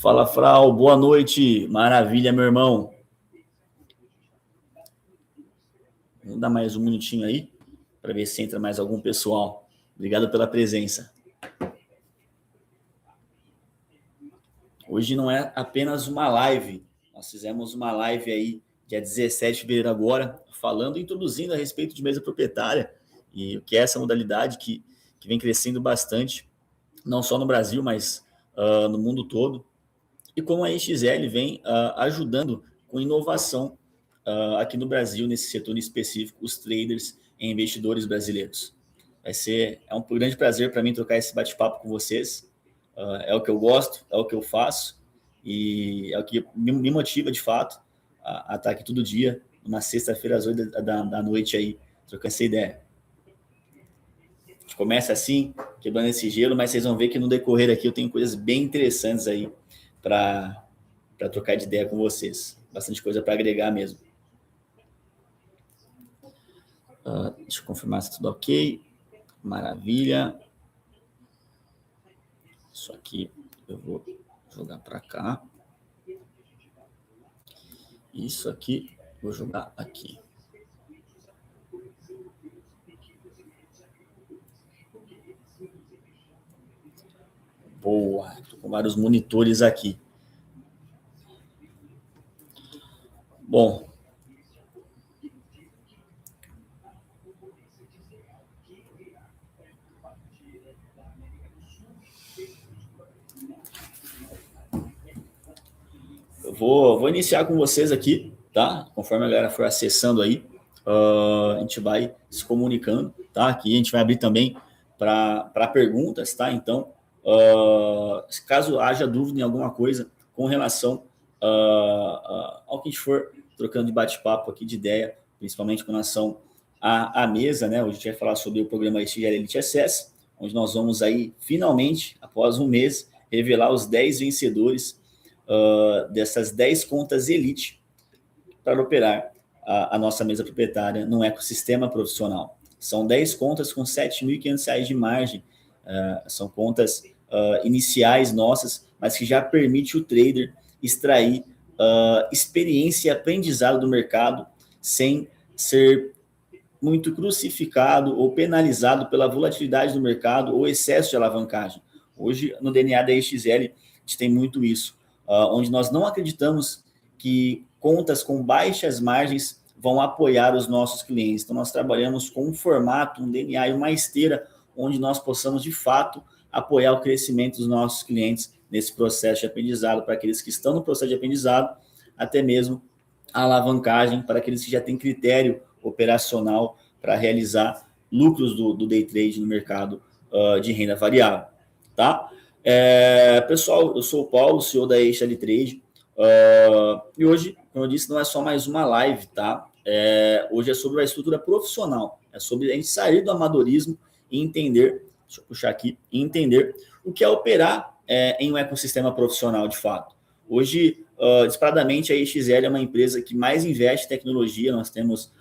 Fala, Frau, boa noite. Maravilha, meu irmão. Vamos dar mais um minutinho aí para ver se entra mais algum pessoal. Obrigado pela presença. Hoje não é apenas uma live. Nós fizemos uma live aí dia 17 de fevereiro agora, introduzindo a respeito de mesa proprietária e o que é essa modalidade que vem crescendo bastante, não só no Brasil, mas no mundo todo. E como a EXL vem ajudando com inovação aqui no Brasil, nesse setor específico, os traders e investidores brasileiros. É um grande prazer para mim trocar esse bate-papo com vocês. É o que eu gosto, é o que eu faço e é o que me motiva de fato a estar aqui todo dia, numa sexta-feira às 8 da noite aí, trocando essa ideia. A gente começa assim, quebrando esse gelo, mas vocês vão ver que no decorrer aqui eu tenho coisas bem interessantes aí para trocar de ideia com vocês. Bastante coisa para agregar mesmo. Deixa eu confirmar se tudo ok. Maravilha. Isso aqui eu vou jogar para cá. Isso aqui vou jogar aqui. Boa. Estou com vários monitores aqui. Bom. Eu vou iniciar com vocês aqui, tá? Conforme a galera for acessando aí, a gente vai se comunicando, tá? Aqui a gente vai abrir também para perguntas, tá? Então, caso haja dúvida em alguma coisa com relação ao que a gente for trocando de bate-papo aqui, de ideia, principalmente com relação à mesa, né? Hoje a gente vai falar sobre o programa EXL Elite Access, onde nós vamos aí, finalmente, após um mês, revelar os 10 vencedores dessas 10 contas Elite para operar a nossa mesa proprietária num ecossistema profissional. São 10 contas com R$ 7.500 de margem. São contas iniciais nossas, mas que já permite o trader extrair experiência e aprendizado do mercado sem ser muito crucificado ou penalizado pela volatilidade do mercado ou excesso de alavancagem. Hoje, no DNA da EXL, a gente tem muito isso, onde nós não acreditamos que contas com baixas margens vão apoiar os nossos clientes. Então, nós trabalhamos com um formato, um DNA e uma esteira onde nós possamos, de fato, apoiar o crescimento dos nossos clientes nesse processo de aprendizado, para aqueles que estão no processo de aprendizado, até mesmo a alavancagem para aqueles que já têm critério operacional para realizar lucros do day trade no mercado de renda variável, tá? Pessoal, eu sou o Paulo, CEO da EXL Trade, e hoje, como eu disse, não é só mais uma live, tá? Hoje é sobre a estrutura profissional, é sobre a gente sair do amadorismo e entender, deixa eu puxar aqui, e entender o que é operar em um ecossistema profissional de fato. Hoje, disparadamente, a EXL é uma empresa que mais investe em tecnologia. Nós temos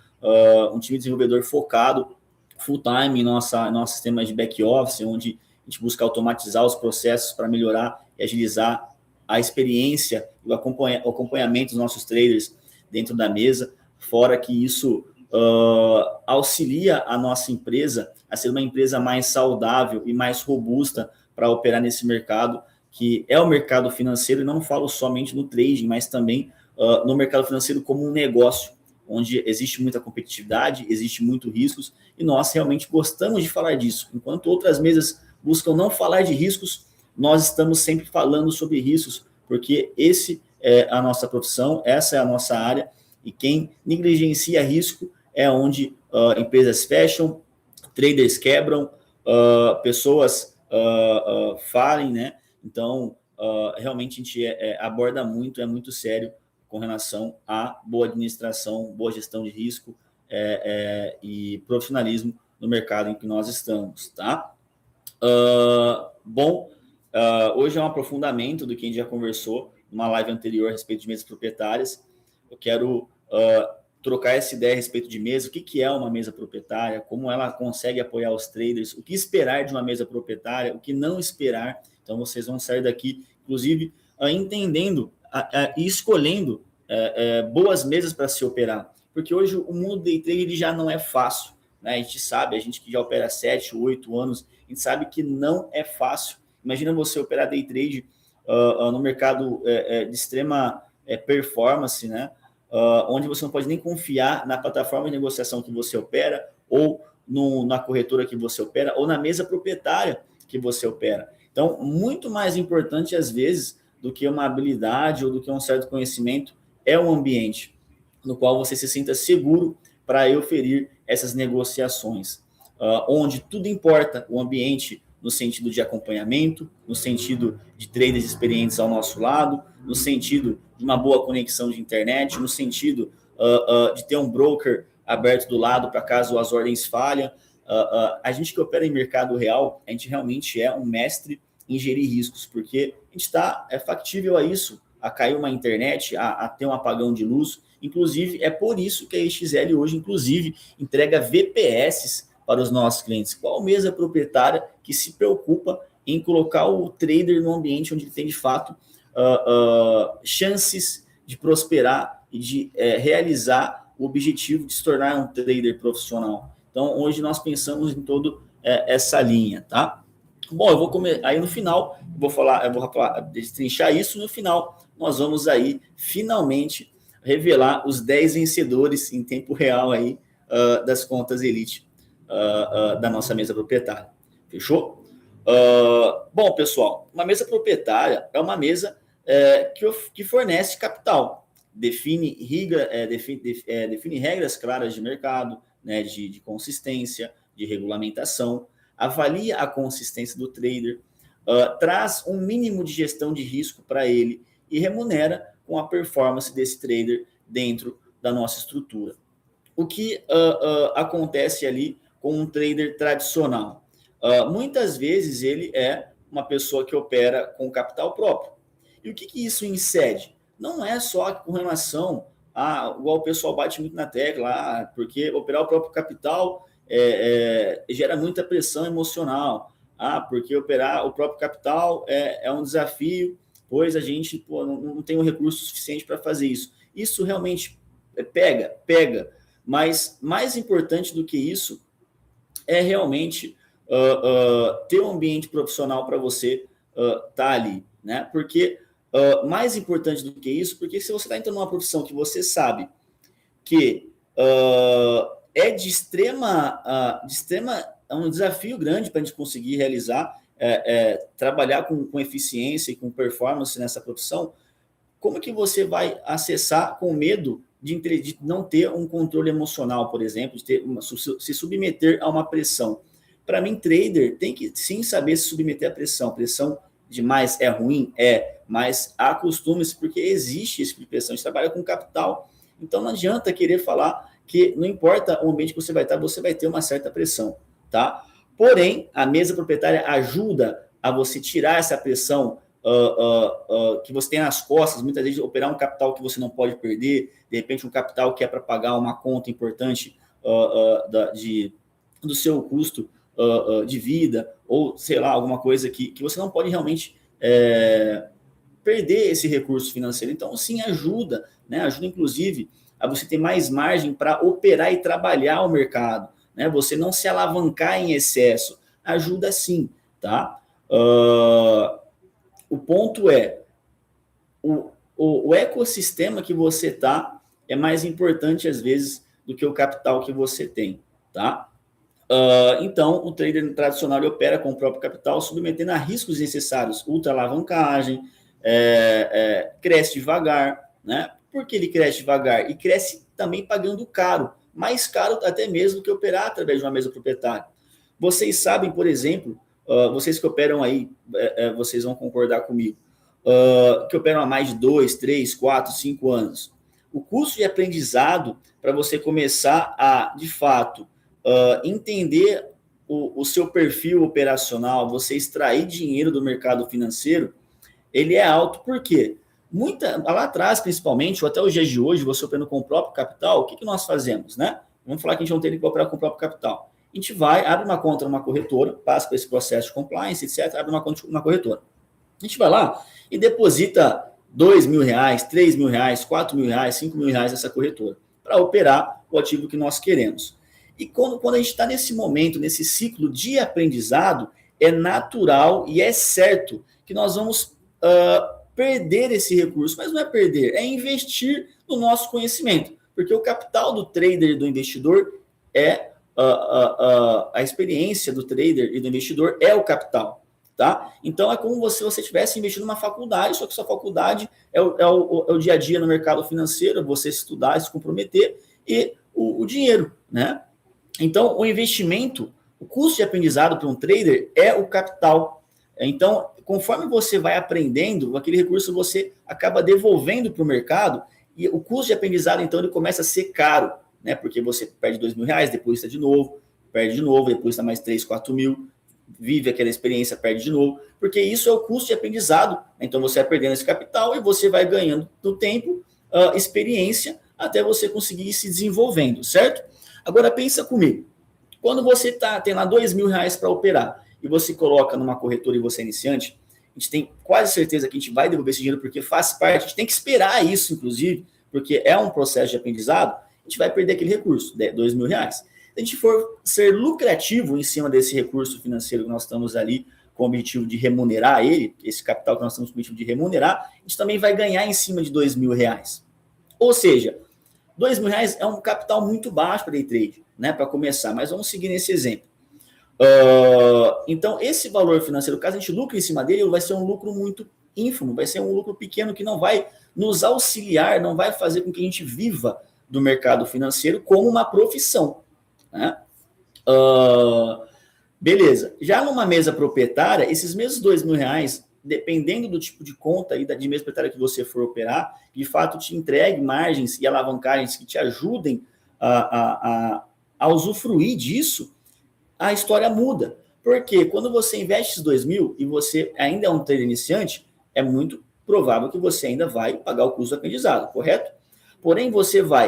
um time de desenvolvedor focado full time em nosso sistema de back office, onde a gente busca automatizar os processos para melhorar e agilizar a experiência e o acompanhamento dos nossos traders dentro da mesa, fora que isso auxilia a nossa empresa a ser uma empresa mais saudável e mais robusta para operar nesse mercado, que é o mercado financeiro, e não falo somente no trading, mas também no mercado financeiro como um negócio, onde existe muita competitividade, existe muito riscos, e nós realmente gostamos de falar disso. Enquanto outras mesas buscam não falar de riscos, nós estamos sempre falando sobre riscos, porque esse é a nossa profissão, essa é a nossa área, e quem negligencia risco é onde empresas fecham, traders quebram, pessoas falem, né? Então, realmente a gente aborda muito, é muito sério com relação à boa administração, boa gestão de risco e profissionalismo no mercado em que nós estamos, tá? Hoje é um aprofundamento do que a gente já conversou numa live anterior a respeito de mesas proprietárias. Eu quero trocar essa ideia a respeito de mesa, o que é uma mesa proprietária, como ela consegue apoiar os traders, o que esperar de uma mesa proprietária, o que não esperar. Então, vocês vão sair daqui, inclusive, entendendo e escolhendo boas mesas para se operar. Porque hoje o mundo day trade ele já não é fácil. Né? A gente sabe, a gente que já opera 7, 8 anos, a gente sabe que não é fácil. Imagina você operar day trade no mercado de extrema performance, né? Onde você não pode nem confiar na plataforma de negociação que você opera, ou na corretora que você opera, ou na mesa proprietária que você opera. Então, muito mais importante, às vezes, do que uma habilidade ou do que um certo conhecimento, é um ambiente no qual você se sinta seguro para oferir essas negociações, onde tudo importa, o ambiente no sentido de acompanhamento, no sentido de traders experientes ao nosso lado, no sentido de uma boa conexão de internet, no sentido de ter um broker aberto do lado para caso as ordens falhem. A gente que opera em mercado real, a gente realmente é um mestre em gerir riscos, porque a gente é factível a isso, a cair uma internet, a ter um apagão de luz. Inclusive, é por isso que a XL hoje, inclusive, entrega VPS para os nossos clientes. Qual mesa proprietária que se preocupa em colocar o trader no ambiente onde ele tem, de fato, chances de prosperar e de realizar o objetivo de se tornar um trader profissional? Então, hoje nós pensamos em toda essa linha, tá? Bom, eu vou aí no final, eu vou destrinchar isso. No final, nós vamos aí finalmente revelar os 10 vencedores em tempo real aí das contas Elite da nossa mesa proprietária. Fechou? Bom, pessoal, uma mesa proprietária é uma mesa que fornece capital, define regras claras de mercado, né, de consistência, de regulamentação, avalia a consistência do trader, traz um mínimo de gestão de risco para ele e remunera com a performance desse trader dentro da nossa estrutura. O que acontece ali com um trader tradicional? Muitas vezes ele é uma pessoa que opera com capital próprio. E o que isso incide? Não é só com relação igual o pessoal bate muito na tecla, porque operar o próprio capital gera muita pressão emocional. Porque operar o próprio capital é um desafio, pois a gente não tem um recurso suficiente para fazer isso. Isso realmente pega, mas mais importante do que isso é realmente ter um ambiente profissional para você estar ali, né? Porque mais importante do que isso, porque se você está entrando numa profissão que você sabe que é de extrema, é um desafio grande para a gente conseguir realizar, trabalhar com eficiência e com performance nessa profissão, como que você vai acessar com medo de não ter um controle emocional, por exemplo, de se submeter a uma pressão? Para mim, trader tem que sim saber se submeter à pressão. Pressão demais é ruim? Mas acostume-se, porque existe esse tipo de pressão. A gente trabalha com capital, então não adianta querer falar que não importa o ambiente que você vai estar, você vai ter uma certa pressão, tá? Porém, a mesa proprietária ajuda a você tirar essa pressão que você tem nas costas, muitas vezes operar um capital que você não pode perder, de repente um capital que é para pagar uma conta importante do seu custo de vida, ou sei lá, alguma coisa que você não pode realmente perder esse recurso financeiro. Então, sim, ajuda, né? Ajuda, inclusive, a você ter mais margem para operar e trabalhar o mercado, né? Você não se alavancar em excesso. Ajuda sim, tá? O ponto é, o ecossistema que você está é mais importante, às vezes, do que o capital que você tem, tá? Então, o trader tradicional ele opera com o próprio capital, submetendo a riscos necessários, ultra-alavancagem, cresce devagar, né? Por que ele cresce devagar? E cresce também pagando caro, mais caro até mesmo do que operar através de uma mesa proprietária. Vocês sabem, por exemplo, vocês que operam aí, vocês vão concordar comigo, que operam há mais de 2, 3, 4, 5 anos. O custo de aprendizado para você começar a, de fato, entender o seu perfil operacional, você extrair dinheiro do mercado financeiro, ele é alto. Por quê? Lá atrás, principalmente, ou até os dias de hoje, você operando com o próprio capital, o que nós fazemos, né? Vamos falar que a gente não tem que operar com o próprio capital. A gente abre uma conta numa corretora, passa por esse processo de compliance, etc., abre uma conta numa corretora. A gente vai lá e deposita R$ 2.000, R$ 3.000, R$ 4.000, R$ 5.000 nessa corretora para operar o ativo que nós queremos. E quando a gente está nesse momento, nesse ciclo de aprendizado, é natural e é certo que nós vamos perder esse recurso. Mas não é perder, é investir no nosso conhecimento. Porque o capital do trader e do investidor é a experiência do trader e do investidor é o capital. Tá? Então é como se você estivesse investindo numa faculdade, só que sua faculdade é o dia a dia no mercado financeiro, você estudar, se comprometer e o dinheiro, né? Então o investimento, o custo de aprendizado para um trader é o capital. Então, conforme você vai aprendendo, aquele recurso você acaba devolvendo para o mercado e o custo de aprendizado, então, ele começa a ser caro, né? Porque você perde R$ 2.000, deposita de novo, perde de novo, deposita mais 3, 4 mil, vive aquela experiência, perde de novo, porque isso é o custo de aprendizado. Então você vai perdendo esse capital e você vai ganhando no tempo experiência até você conseguir ir se desenvolvendo, certo? Agora pensa comigo, quando você tem lá R$ 2.000 para operar e você coloca numa corretora e você é iniciante, a gente tem quase certeza que a gente vai devolver esse dinheiro porque faz parte, a gente tem que esperar isso, inclusive, porque é um processo de aprendizado, a gente vai perder aquele recurso, R$ 2.000. Se a gente for ser lucrativo em cima desse recurso financeiro que nós estamos ali com o objetivo de remunerar ele, esse capital que nós estamos com o objetivo de remunerar, a gente também vai ganhar em cima de R$ 2.000. Ou seja, R$ 2.000 é um capital muito baixo para day trade, né, para começar, mas vamos seguir nesse exemplo. Então, esse valor financeiro, caso a gente lucre em cima dele, vai ser um lucro muito ínfimo, vai ser um lucro pequeno que não vai nos auxiliar, não vai fazer com que a gente viva do mercado financeiro como uma profissão, né? Beleza. Já numa mesa proprietária, esses mesmos R$ 2.000, dependendo do tipo de conta e de mesa proprietária que você for operar, de fato te entregue margens e alavancagens que te ajudem a usufruir disso, a história muda. Porque quando você investe esses 2.000 e você ainda é um trader iniciante, é muito provável que você ainda vai pagar o custo do aprendizado, correto? Porém,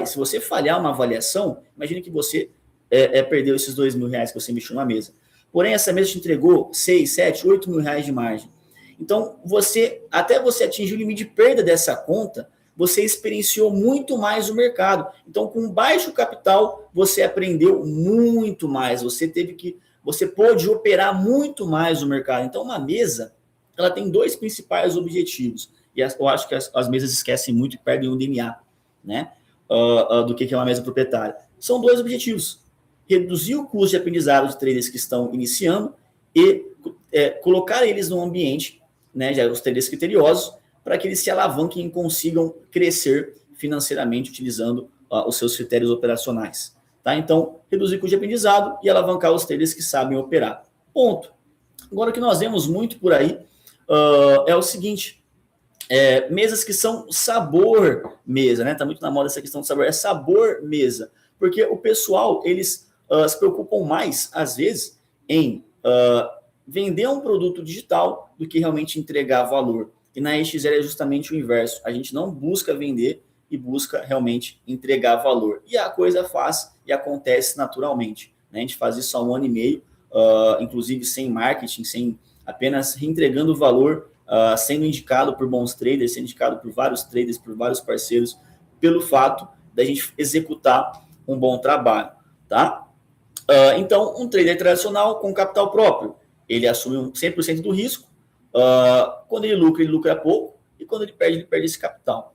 se você falhar uma avaliação, imagine que você perdeu esses R$ 2.000 que você investiu na mesa. Porém, essa mesa te entregou 6, 7, 8 mil reais de margem. Então, até você atingir o limite de perda dessa conta, você experienciou muito mais o mercado. Então, com baixo capital, você aprendeu muito mais. Você pôde operar muito mais o mercado. Então, uma mesa, ela tem dois principais objetivos. E eu acho que as mesas esquecem muito e perdem o DNA, né? Do que é uma mesa proprietária. São dois objetivos: reduzir o custo de aprendizado de traders que estão iniciando e colocar eles num ambiente, né, já os traders criteriosos, para que eles se alavanquem e consigam crescer financeiramente utilizando os seus critérios operacionais. Tá? Então, reduzir o custo de aprendizado e alavancar os traders que sabem operar. Ponto. Agora, o que nós vemos muito por aí é o seguinte: mesas que são sabor mesa, né? Tá muito na moda essa questão de sabor, é sabor mesa. Porque o pessoal, eles se preocupam mais, às vezes, em vender um produto digital do que realmente entregar valor. E na EX0 é justamente o inverso. A gente não busca vender e busca realmente entregar valor. E a coisa faz e acontece naturalmente, né? A gente faz isso há 1 ano e meio, inclusive sem marketing, sem apenas reentregando valor, sendo indicado por bons traders, sendo indicado por vários traders, por vários parceiros, pelo fato da gente executar um bom trabalho, tá? Então, um trader tradicional com capital próprio, ele assume 100% do risco. Quando ele lucra pouco, e quando ele perde esse capital.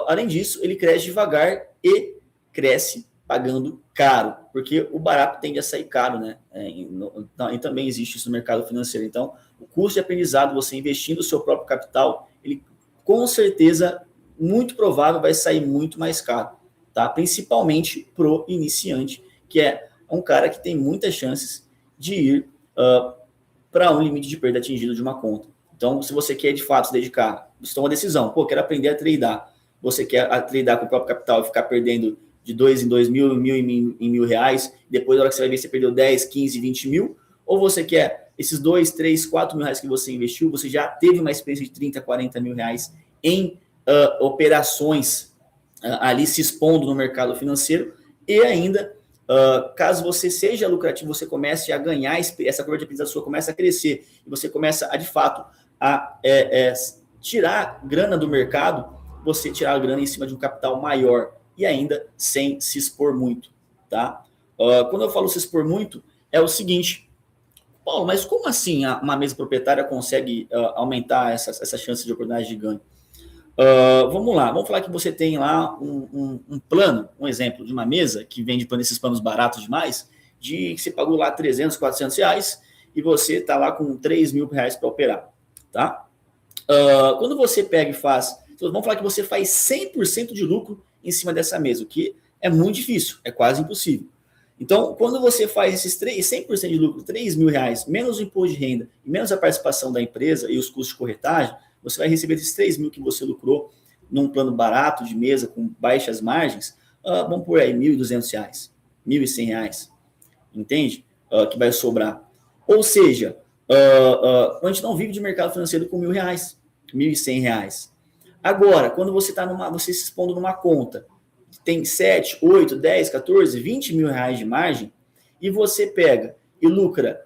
Além disso, ele cresce devagar e cresce pagando caro, porque o barato tende a sair caro, né? E também existe isso no mercado financeiro. Então, o custo de aprendizado, você investindo o seu próprio capital, ele com certeza, muito provável, vai sair muito mais caro, tá? Principalmente pro iniciante, que é um cara que tem muitas chances de ir para um limite de perda atingido de uma conta. Então, se você quer de fato se dedicar, você toma uma decisão, quero aprender a tradar. Você quer tradar com o próprio capital e ficar perdendo de 2 em 2 mil, mil em mil reais, depois na hora que você vai ver, você perdeu 10, 15, 20 mil, ou você quer esses 2, 3, 4 mil reais que você investiu, você já teve uma experiência de 30, 40 mil reais em operações ali se expondo no mercado financeiro e ainda caso você seja lucrativo, você comece a ganhar, essa curva de aprendizado sua começa a crescer, e você começa a, de fato, a tirar grana do mercado, você tirar a grana em cima de um capital maior, e ainda sem se expor muito, tá? Quando eu falo se expor muito, é o seguinte: Paulo, mas como assim uma mesa proprietária consegue aumentar essa chance de oportunidade de ganho? Vamos lá, vamos falar que você tem lá um plano, um exemplo de uma mesa que vende esses planos baratos demais, de que você pagou lá 300, 400 reais e você está lá com 3 mil reais para operar, tá? Quando você pega e faz, vamos falar que você faz 100% de lucro em cima dessa mesa, o que é muito difícil, é quase impossível. Então, quando você faz esses 100% de lucro, 3 mil reais, menos o imposto de renda, menos a participação da empresa e os custos de corretagem, você vai receber esses 3 mil que você lucrou num plano barato de mesa com baixas margens, vamos por aí, R$1.200, R$1.100, entende? Que vai sobrar. Ou seja, a gente não vive de mercado financeiro com R$1.000, R$1.100. Agora, quando você está você se expondo numa conta, tem 7, 8, 10, 14, 20 mil reais de margem, e você pega e lucra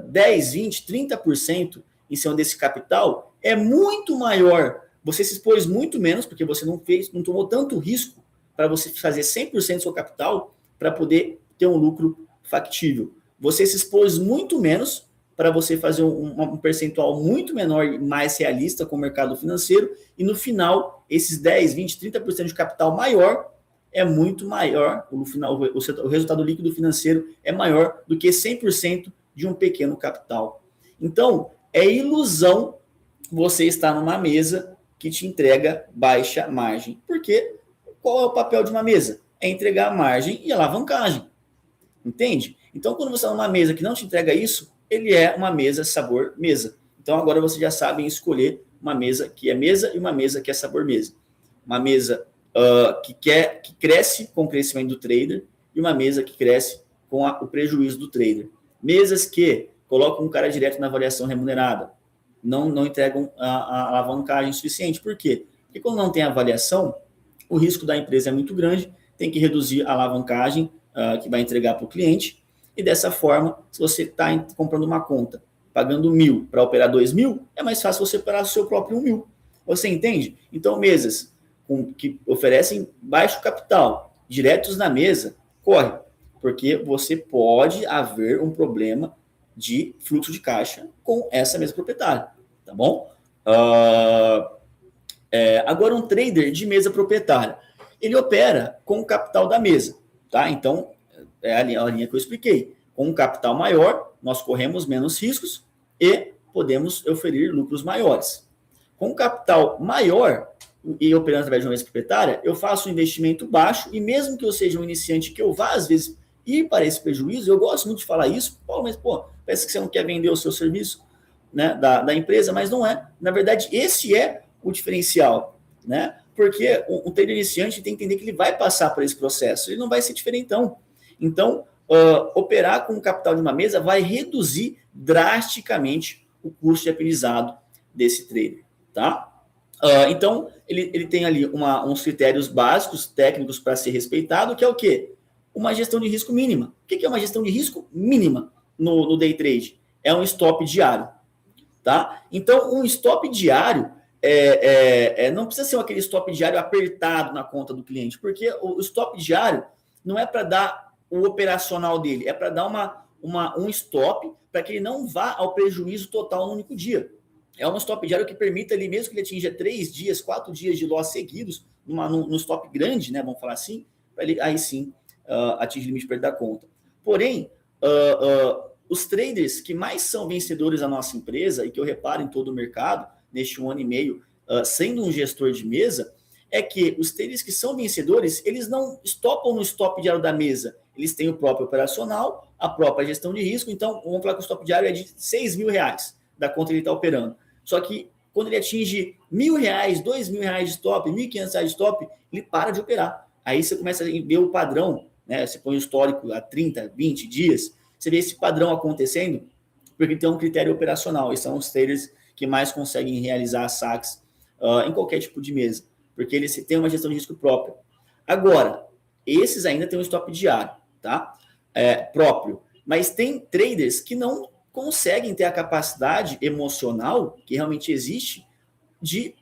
10, 20, 30% em cima desse capital, é muito maior. Você se expôs muito menos, porque você não tomou tanto risco para você fazer 100% do seu capital para poder ter um lucro factível. Você se expôs muito menos para você fazer um percentual muito menor e mais realista com o mercado financeiro, e no final, esses 10, 20, 30% de capital maior é muito maior, no final, o resultado líquido financeiro é maior do que 100% de um pequeno capital. Então, é ilusão você estar numa mesa que te entrega baixa margem. Porque qual é o papel de uma mesa? É entregar margem e alavancagem. Entende? Então, quando você está numa mesa que não te entrega isso, ele é uma mesa sabor mesa. Então, agora vocês já sabem escolher uma mesa que é mesa e uma mesa que é sabor mesa. Uma mesa que cresce com o crescimento do trader e uma mesa que cresce com o prejuízo do trader. Mesas que colocam um cara direto na avaliação remunerada, não entregam a alavancagem suficiente. Por quê? Porque quando não tem avaliação, o risco da empresa é muito grande, tem que reduzir a alavancagem que vai entregar para o cliente, e dessa forma, se você está comprando uma conta, pagando 1.000 para operar 2.000, é mais fácil você operar o seu próprio 1.000. Você entende? Então, mesas que oferecem baixo capital, diretos na mesa, corre, porque você pode haver um problema de fluxo de caixa com essa mesa proprietária, tá bom? Agora, um trader de mesa proprietária, ele opera com o capital da mesa, tá? Então, é a linha que eu expliquei. Com um capital maior, nós corremos menos riscos e podemos oferir lucros maiores. Com um capital maior e operando através de uma mesa proprietária, eu faço um investimento baixo, e mesmo que eu seja um iniciante, que eu vá, às vezes, ir para esse prejuízo, eu gosto muito de falar isso, Paulo, mas, parece que você não quer vender o seu serviço, né, da empresa, mas não é. Na verdade, esse é o diferencial, né? Porque o trader iniciante tem que entender que ele vai passar por esse processo, ele não vai ser diferentão. Então, operar com o capital de uma mesa vai reduzir drasticamente o custo de aprendizado desse trader, tá? Então, ele tem ali uns critérios básicos, técnicos para ser respeitado, que é o quê? Uma gestão de risco mínima. O que é uma gestão de risco mínima no day trade? É um stop diário, tá? Então, um stop diário não precisa ser aquele stop diário apertado na conta do cliente, porque o stop diário não é para dar o operacional dele, é para dar um stop para que ele não vá ao prejuízo total no único dia. É um stop diário que permita ali, mesmo que ele atinja 3 dias, 4 dias de loss seguidos, num stop grande, né, vamos falar assim, para ele aí sim atingir o limite de perda da conta. Porém, os traders que mais são vencedores da nossa empresa, e que eu reparo em todo o mercado, neste 1 ano e meio, sendo um gestor de mesa, é que os traders que são vencedores, eles não stopam no stop diário da mesa, eles têm o próprio operacional, a própria gestão de risco. Então, vamos falar que o stop diário é de 6 mil reais da conta que ele está operando. Só que quando ele atinge 1.000 reais, 2.000 reais de stop, 1.500 reais de stop, ele para de operar. Aí você começa a ver o padrão, né? Você põe o histórico há 30, 20 dias, você vê esse padrão acontecendo, porque tem um critério operacional, e são os traders que mais conseguem realizar saques em qualquer tipo de mesa, porque eles têm uma gestão de risco própria. Agora, esses ainda têm um stop diário, tá? Próprio. Mas tem traders que não conseguem ter a capacidade emocional que realmente existe de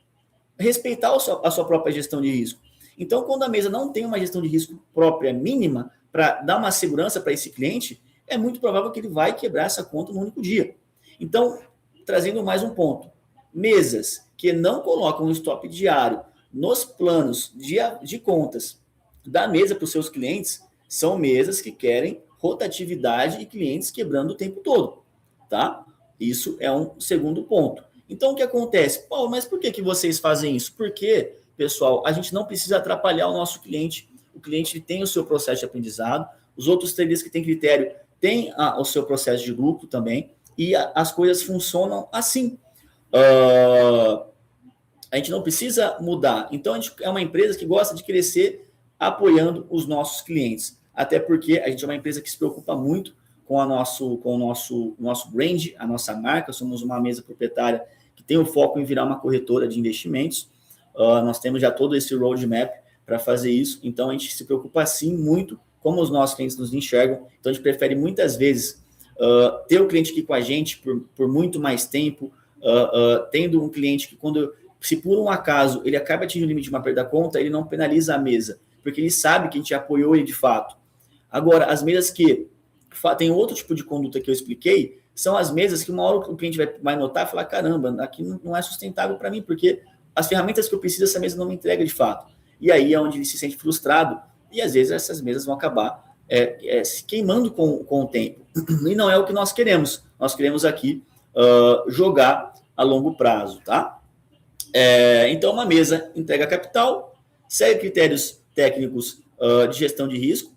respeitar a sua própria gestão de risco. Então, quando a mesa não tem uma gestão de risco própria mínima para dar uma segurança para esse cliente, é muito provável que ele vai quebrar essa conta no único dia. Então, trazendo mais um ponto, mesas que não colocam um stop diário nos planos de contas da mesa para os seus clientes são mesas que querem rotatividade e clientes quebrando o tempo todo, tá? Isso é um segundo ponto. Então, o que acontece? Pô, mas por que vocês fazem isso? Porque, pessoal, a gente não precisa atrapalhar o nosso cliente. O cliente tem o seu processo de aprendizado, os outros traders que têm critério têm o seu processo de lucro também, e as coisas funcionam assim. A gente não precisa mudar. Então, a gente é uma empresa que gosta de crescer apoiando os nossos clientes. Até porque a gente é uma empresa que se preocupa muito com o nosso brand, a nossa marca. Somos uma mesa proprietária que tem o foco em virar uma corretora de investimentos. Nós temos já todo esse roadmap para fazer isso. Então, a gente se preocupa, sim, muito como os nossos clientes nos enxergam. Então, a gente prefere muitas vezes ter o cliente aqui com a gente por muito mais tempo, tendo um cliente que se por um acaso ele acaba atingindo o limite de uma perda da conta, ele não penaliza a mesa, porque ele sabe que a gente apoiou ele de fato. Agora, as mesas que tem outro tipo de conduta que eu expliquei, são as mesas que uma hora o cliente vai notar e falar, caramba, aqui não é sustentável para mim, porque as ferramentas que eu preciso, essa mesa não me entrega de fato. E aí é onde ele se sente frustrado, e às vezes essas mesas vão acabar se queimando com o tempo. E não é o que nós queremos. Nós queremos aqui jogar a longo prazo, tá? Então, uma mesa entrega capital, segue critérios técnicos de gestão de risco,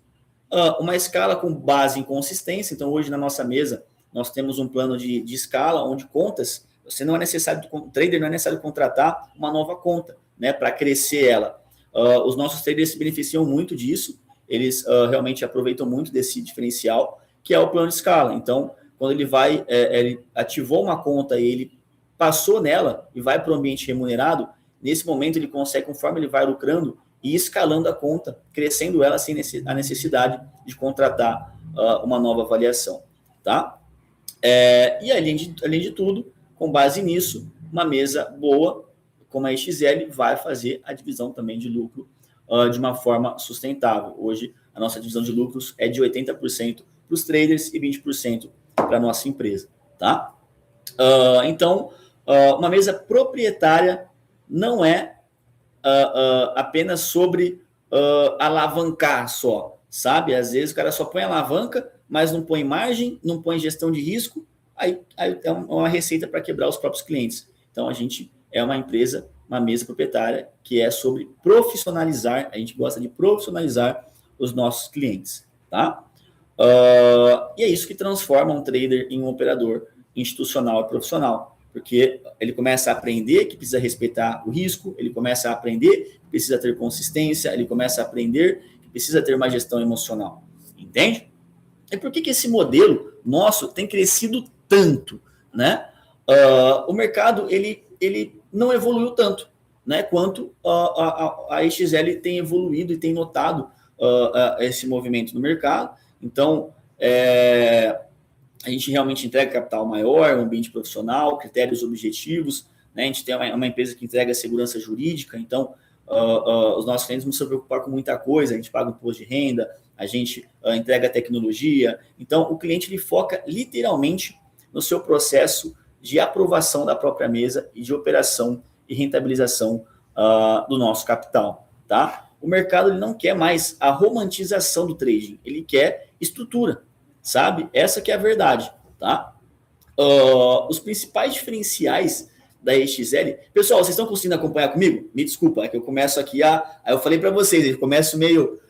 uma escala com base em consistência. Então, hoje na nossa mesa, nós temos um plano de escala, onde contas, o trader não é necessário contratar uma nova conta, né, para crescer ela. Os nossos traders se beneficiam muito disso, eles realmente aproveitam muito desse diferencial, que é o plano de escala. Então, quando ele ativou uma conta e ele passou nela e vai para o ambiente remunerado, nesse momento ele consegue, conforme ele vai lucrando, ir escalando a conta, crescendo ela sem a necessidade de contratar uma nova avaliação, tá? E além de tudo, com base nisso, uma mesa boa, como a XL, vai fazer a divisão também de lucro de uma forma sustentável. Hoje, a nossa divisão de lucros é de 80% para os traders e 20% para a nossa empresa, tá? Então, uma mesa proprietária não é apenas sobre alavancar só, sabe? Às vezes o cara só põe alavanca, mas não põe margem, não põe gestão de risco, aí é uma receita para quebrar os próprios clientes. Então, a gente é uma empresa, uma mesa proprietária, que é sobre profissionalizar, a gente gosta de profissionalizar os nossos clientes, tá? E é isso que transforma um trader em um operador institucional e profissional, porque ele começa a aprender que precisa respeitar o risco, ele começa a aprender que precisa ter consistência, ele começa a aprender que precisa ter uma gestão emocional, entende? E por que esse modelo nosso tem crescido tanto, né? O mercado, ele não evoluiu tanto, né? Quanto a XL tem evoluído e tem notado esse movimento no mercado. Então, a gente realmente entrega capital maior, um ambiente profissional, critérios objetivos, né? A gente tem uma empresa que entrega segurança jurídica, então os nossos clientes não se preocupar com muita coisa, a gente paga o imposto de renda, a gente entrega tecnologia, então o cliente ele foca literalmente no seu processo de aprovação da própria mesa e de operação e rentabilização do nosso capital, tá? O mercado ele não quer mais a romantização do trading, ele quer estrutura, sabe? Essa que é a verdade, tá? Os principais diferenciais da XL... Pessoal, vocês estão conseguindo acompanhar comigo? Me desculpa, é que eu começo aqui aí eu falei para vocês, eu começo meio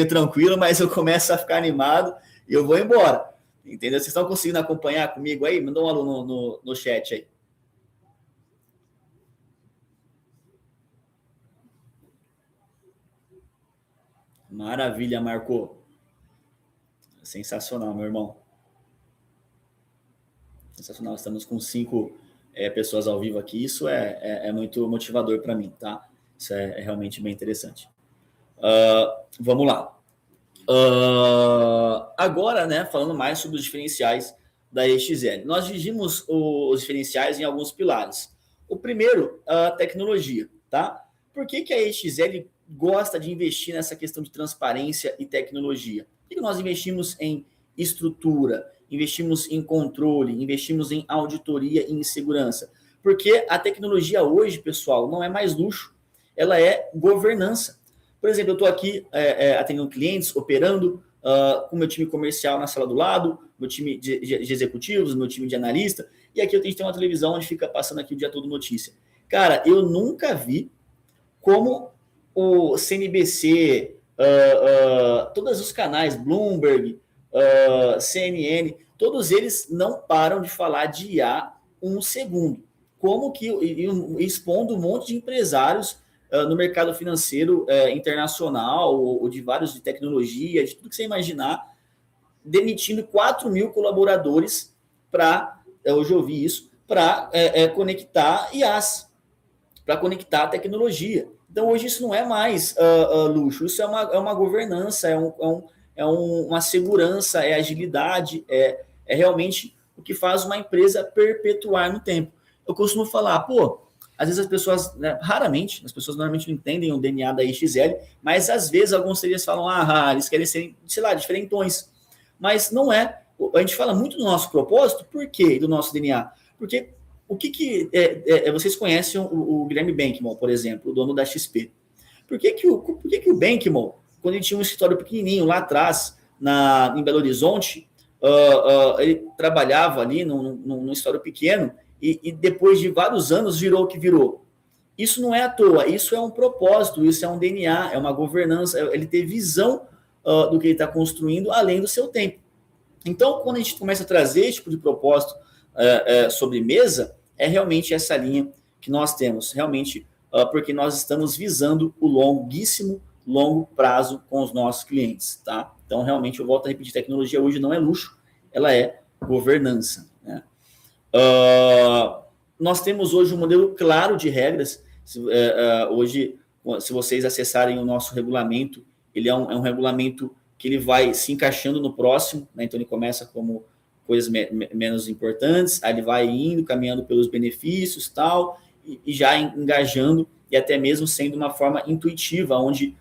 tranquilo, mas eu começo a ficar animado e eu vou embora, entendeu? Vocês estão conseguindo acompanhar comigo aí? Manda um alô no chat aí. Maravilha, Marco. Sensacional, meu irmão. Sensacional. Estamos com 5 pessoas ao vivo aqui. Isso é muito motivador para mim, tá? Isso é realmente bem interessante. Vamos lá. Agora, né, falando mais sobre os diferenciais da EXL. Nós dividimos os diferenciais em alguns pilares. O primeiro, a tecnologia, tá? Por que a EXL gosta de investir nessa questão de transparência e tecnologia? Por que nós investimos em estrutura, investimos em controle, investimos em auditoria e em segurança? Porque a tecnologia hoje, pessoal, não é mais luxo, ela é governança. Por exemplo, eu estou aqui atendendo clientes, operando com o meu time comercial na sala do lado, meu time de executivos, meu time de analista, e aqui a gente tem uma televisão onde fica passando aqui o dia todo notícia. Cara, eu nunca vi como o CNBC, todos os canais, Bloomberg, CNN, todos eles não param de falar de IA um segundo. Como que, expondo um monte de empresários no mercado financeiro internacional, ou de vários de tecnologia, de tudo que você imaginar, demitindo 4 mil colaboradores para, hoje eu ouvi isso, para conectar IAs, para conectar a tecnologia. Então, hoje isso não é mais luxo, isso é uma governança, uma segurança, é agilidade, é realmente o que faz uma empresa perpetuar no tempo. Eu costumo falar, às vezes as pessoas, né, raramente, as pessoas normalmente não entendem o DNA da EXL, mas às vezes alguns deles falam, eles querem ser, sei lá, diferentões. Mas não é. A gente fala muito do nosso propósito, por quê? Do nosso DNA. Porque o que vocês conhecem o Guilherme Bankman, por exemplo, o dono da XP. Por que o Bankman, quando ele tinha um escritório pequenininho lá atrás, em Belo Horizonte, ele trabalhava ali num escritório pequeno e depois de vários anos virou o que virou? Isso não é à toa, isso é um propósito, isso é um DNA, é uma governança, ele ter visão do que ele está construindo além do seu tempo. Então, quando a gente começa a trazer esse tipo de propósito sobre mesa, é realmente essa linha que nós temos, realmente porque nós estamos visando o longo prazo com os nossos clientes, tá? Então, realmente, eu volto a repetir, tecnologia hoje não é luxo, ela é governança, né? Nós temos hoje um modelo claro de regras. Hoje, se vocês acessarem o nosso regulamento, ele é um regulamento que ele vai se encaixando no próximo, né? Então ele começa como coisas menos importantes, aí ele vai indo, caminhando pelos benefícios tal, e já engajando, e até mesmo sendo uma forma intuitiva, onde,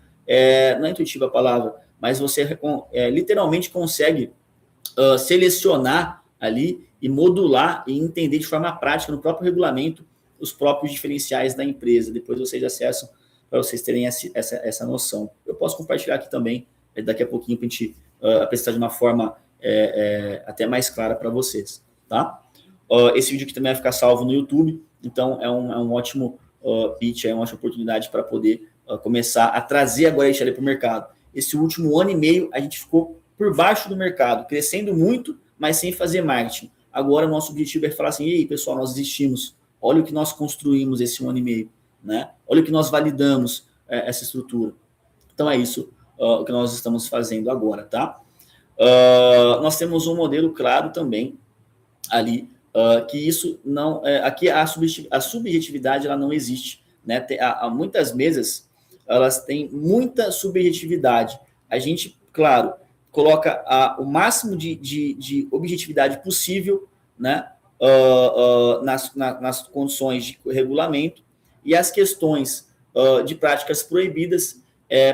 não é intuitiva a palavra, mas você literalmente consegue selecionar ali e modular e entender de forma prática no próprio regulamento os próprios diferenciais da empresa. Depois vocês acessam para vocês terem essa noção. Eu posso compartilhar aqui também, daqui a pouquinho, para a gente apresentar de uma forma até mais clara para vocês. Tá? Esse vídeo aqui também vai ficar salvo no YouTube, então é um ótimo pitch, é uma ótima oportunidade para poder começar a trazer agora a EXL para o mercado. Esse último ano e meio, a gente ficou por baixo do mercado, crescendo muito, mas sem fazer marketing. Agora, o nosso objetivo é falar assim, ei, pessoal, nós existimos, olha o que nós construímos esse 1 ano e meio, né? Olha o que nós validamos essa estrutura. Então, é isso o que nós estamos fazendo agora, tá? Nós temos um modelo claro também ali, que isso não... aqui a subjetividade, ela não existe, né? Muitas mesas, elas têm muita subjetividade. A gente, claro, coloca o máximo de objetividade possível, né, nas condições de regulamento, e as questões de práticas proibidas,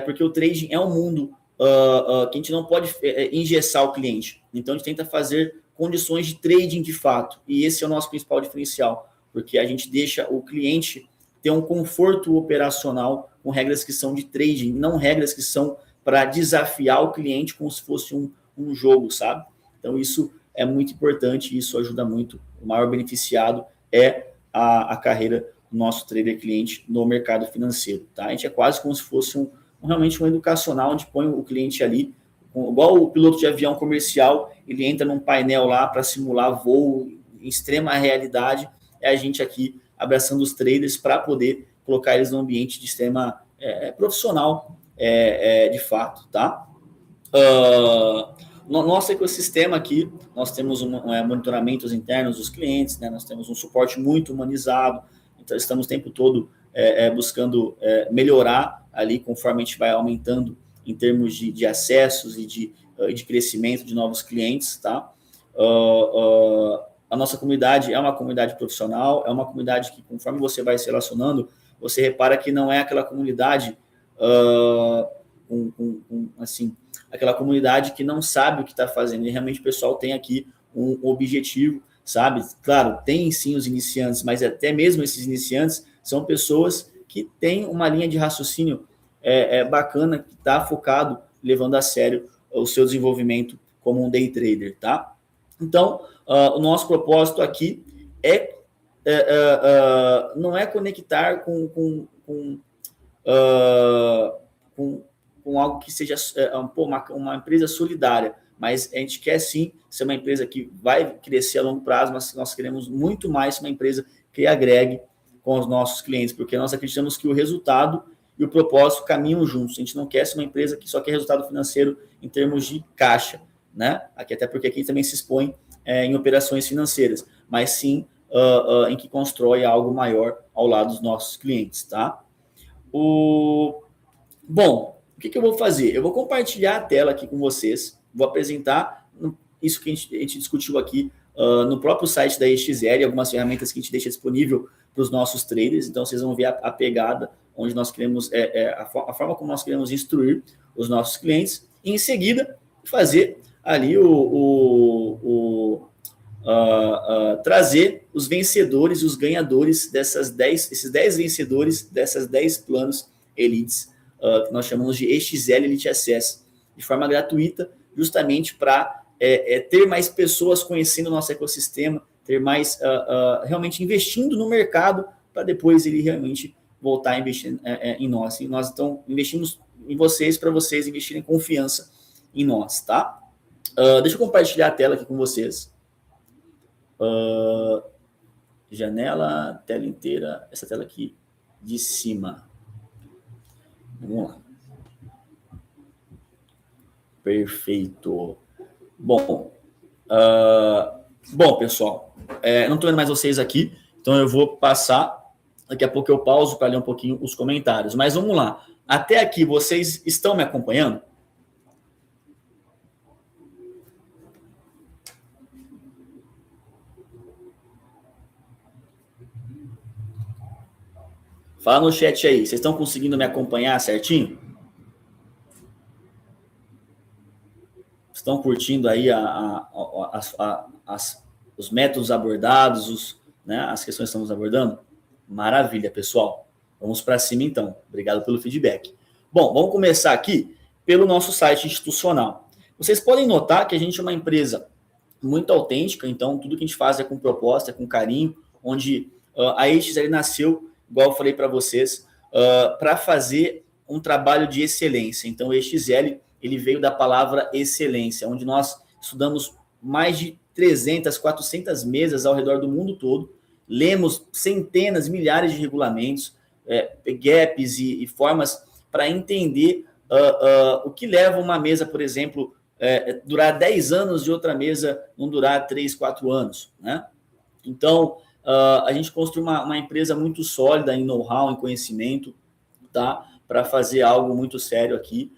porque o trading é um mundo que a gente não pode engessar o cliente. Então, a gente tenta fazer condições de trading de fato, e esse é o nosso principal diferencial, porque a gente deixa o cliente ter um conforto operacional com regras que são de trading, não regras que são para desafiar o cliente como se fosse um jogo, sabe? Então, isso é muito importante, isso ajuda muito. O maior beneficiado é a carreira do nosso trader cliente no mercado financeiro, tá? A gente é quase como se fosse realmente um educacional, onde põe o cliente ali, igual o piloto de avião comercial, ele entra num painel lá para simular voo em extrema realidade, é a gente aqui abraçando os traders para poder colocar eles num ambiente de extrema profissional, de fato, tá? No nosso ecossistema aqui, nós temos monitoramentos internos dos clientes, né? Nós temos um suporte muito humanizado, então estamos o tempo todo buscando melhorar ali, conforme a gente vai aumentando em termos de acessos e de crescimento de novos clientes, tá? A nossa comunidade é uma comunidade profissional, é uma comunidade que, conforme você vai se relacionando, você repara que não é aquela comunidade, assim, aquela comunidade que não sabe o que está fazendo, e realmente o pessoal tem aqui um objetivo, sabe? Claro, tem sim os iniciantes, mas até mesmo esses iniciantes são pessoas que têm uma linha de raciocínio bacana, que está focado, levando a sério o seu desenvolvimento como um day trader, tá? Então, o nosso propósito aqui não é conectar com algo que seja uma empresa solidária, mas a gente quer sim ser uma empresa que vai crescer a longo prazo, mas nós queremos muito mais uma empresa que agregue com os nossos clientes, porque nós acreditamos que o resultado e o propósito caminham juntos. A gente não quer ser uma empresa que só quer resultado financeiro em termos de caixa, né? Até porque aqui também se expõe em operações financeiras, mas sim em que constrói algo maior ao lado dos nossos clientes, tá? Bom, o que eu vou fazer? Eu vou compartilhar a tela aqui com vocês, vou apresentar isso que a gente discutiu aqui no próprio site da EXL, algumas ferramentas que a gente deixa disponível para os nossos traders, então vocês vão ver a pegada, onde nós queremos, a forma como nós queremos instruir os nossos clientes, e em seguida fazer ali trazer os vencedores, os ganhadores esses 10 vencedores dessas 10 planos elites, que nós chamamos de EXL Elite Access, de forma gratuita, justamente para ter mais pessoas conhecendo o nosso ecossistema, ter mais realmente investindo no mercado, para depois ele realmente voltar a investir em nós. E nós então investimos em vocês, para vocês investirem confiança em nós, tá? Deixa eu compartilhar a tela aqui com vocês. Janela, tela inteira, essa tela aqui de cima. Vamos lá. Perfeito. Bom, pessoal, não estou vendo mais vocês aqui, então eu vou passar. Daqui a pouco eu pauso para ler um pouquinho os comentários. Mas vamos lá. Até aqui, vocês estão me acompanhando? Fala no chat aí. Vocês estão conseguindo me acompanhar certinho? Estão curtindo aí os métodos abordados, as questões que estamos abordando? Maravilha, pessoal. Vamos para cima, então. Obrigado pelo feedback. Bom, vamos começar aqui pelo nosso site institucional. Vocês podem notar que a gente é uma empresa muito autêntica, então tudo que a gente faz é com proposta, é com carinho, onde a EXL nasceu, igual eu falei para vocês, para fazer um trabalho de excelência. Então, o EXL, ele veio da palavra excelência, onde nós estudamos mais de 300, 400 mesas ao redor do mundo todo, lemos centenas, milhares de regulamentos, gaps e formas para entender o que leva uma mesa, por exemplo, durar 10 anos e outra mesa não durar 3, 4 anos, né? Então, a gente construiu uma empresa muito sólida em know-how, em conhecimento, tá? Para fazer algo muito sério aqui.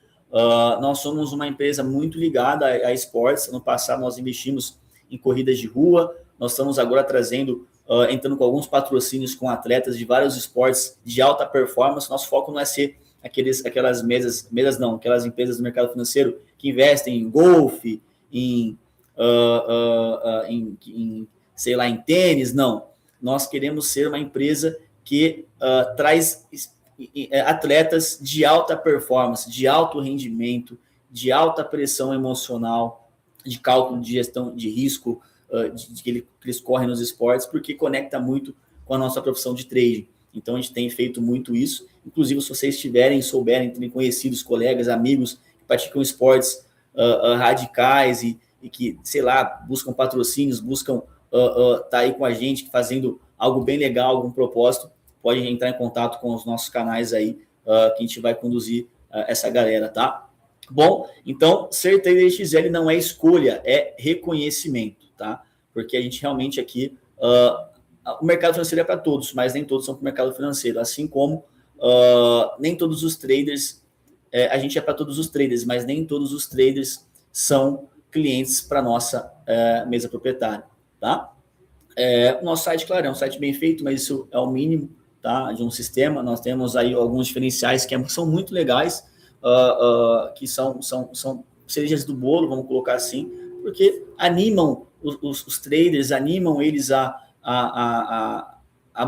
Nós somos uma empresa muito ligada a esportes. No passado, nós investimos em corridas de rua. Nós estamos agora entrando com alguns patrocínios com atletas de vários esportes de alta performance. Nosso foco não é ser aquelas aquelas empresas do mercado financeiro que investem em golfe, sei lá, em tênis, não. Nós queremos ser uma empresa que traz atletas de alta performance, de alto rendimento, de alta pressão emocional, de cálculo de gestão de risco que eles correm nos esportes, porque conecta muito com a nossa profissão de trading. Então, a gente tem feito muito isso. Inclusive, se vocês souberem, terem conhecidos, colegas, amigos que praticam esportes radicais e que, sei lá, buscam patrocínios, buscam tá aí com a gente fazendo algo bem legal, algum propósito, pode entrar em contato com os nossos canais aí, que a gente vai conduzir essa galera, tá? Bom, então, ser trader XL não é escolha, é reconhecimento, tá? Porque a gente realmente aqui, o mercado financeiro é para todos, mas nem todos são para o mercado financeiro, assim como nem todos os traders a gente é para todos os traders, mas nem todos os traders são clientes para nossa mesa proprietária, tá? O nosso site, claro, é um site bem feito, mas isso é o mínimo, tá, de um sistema. Nós temos aí alguns diferenciais que são muito legais, que são cerejas do bolo, vamos colocar assim, porque animam os traders, animam eles a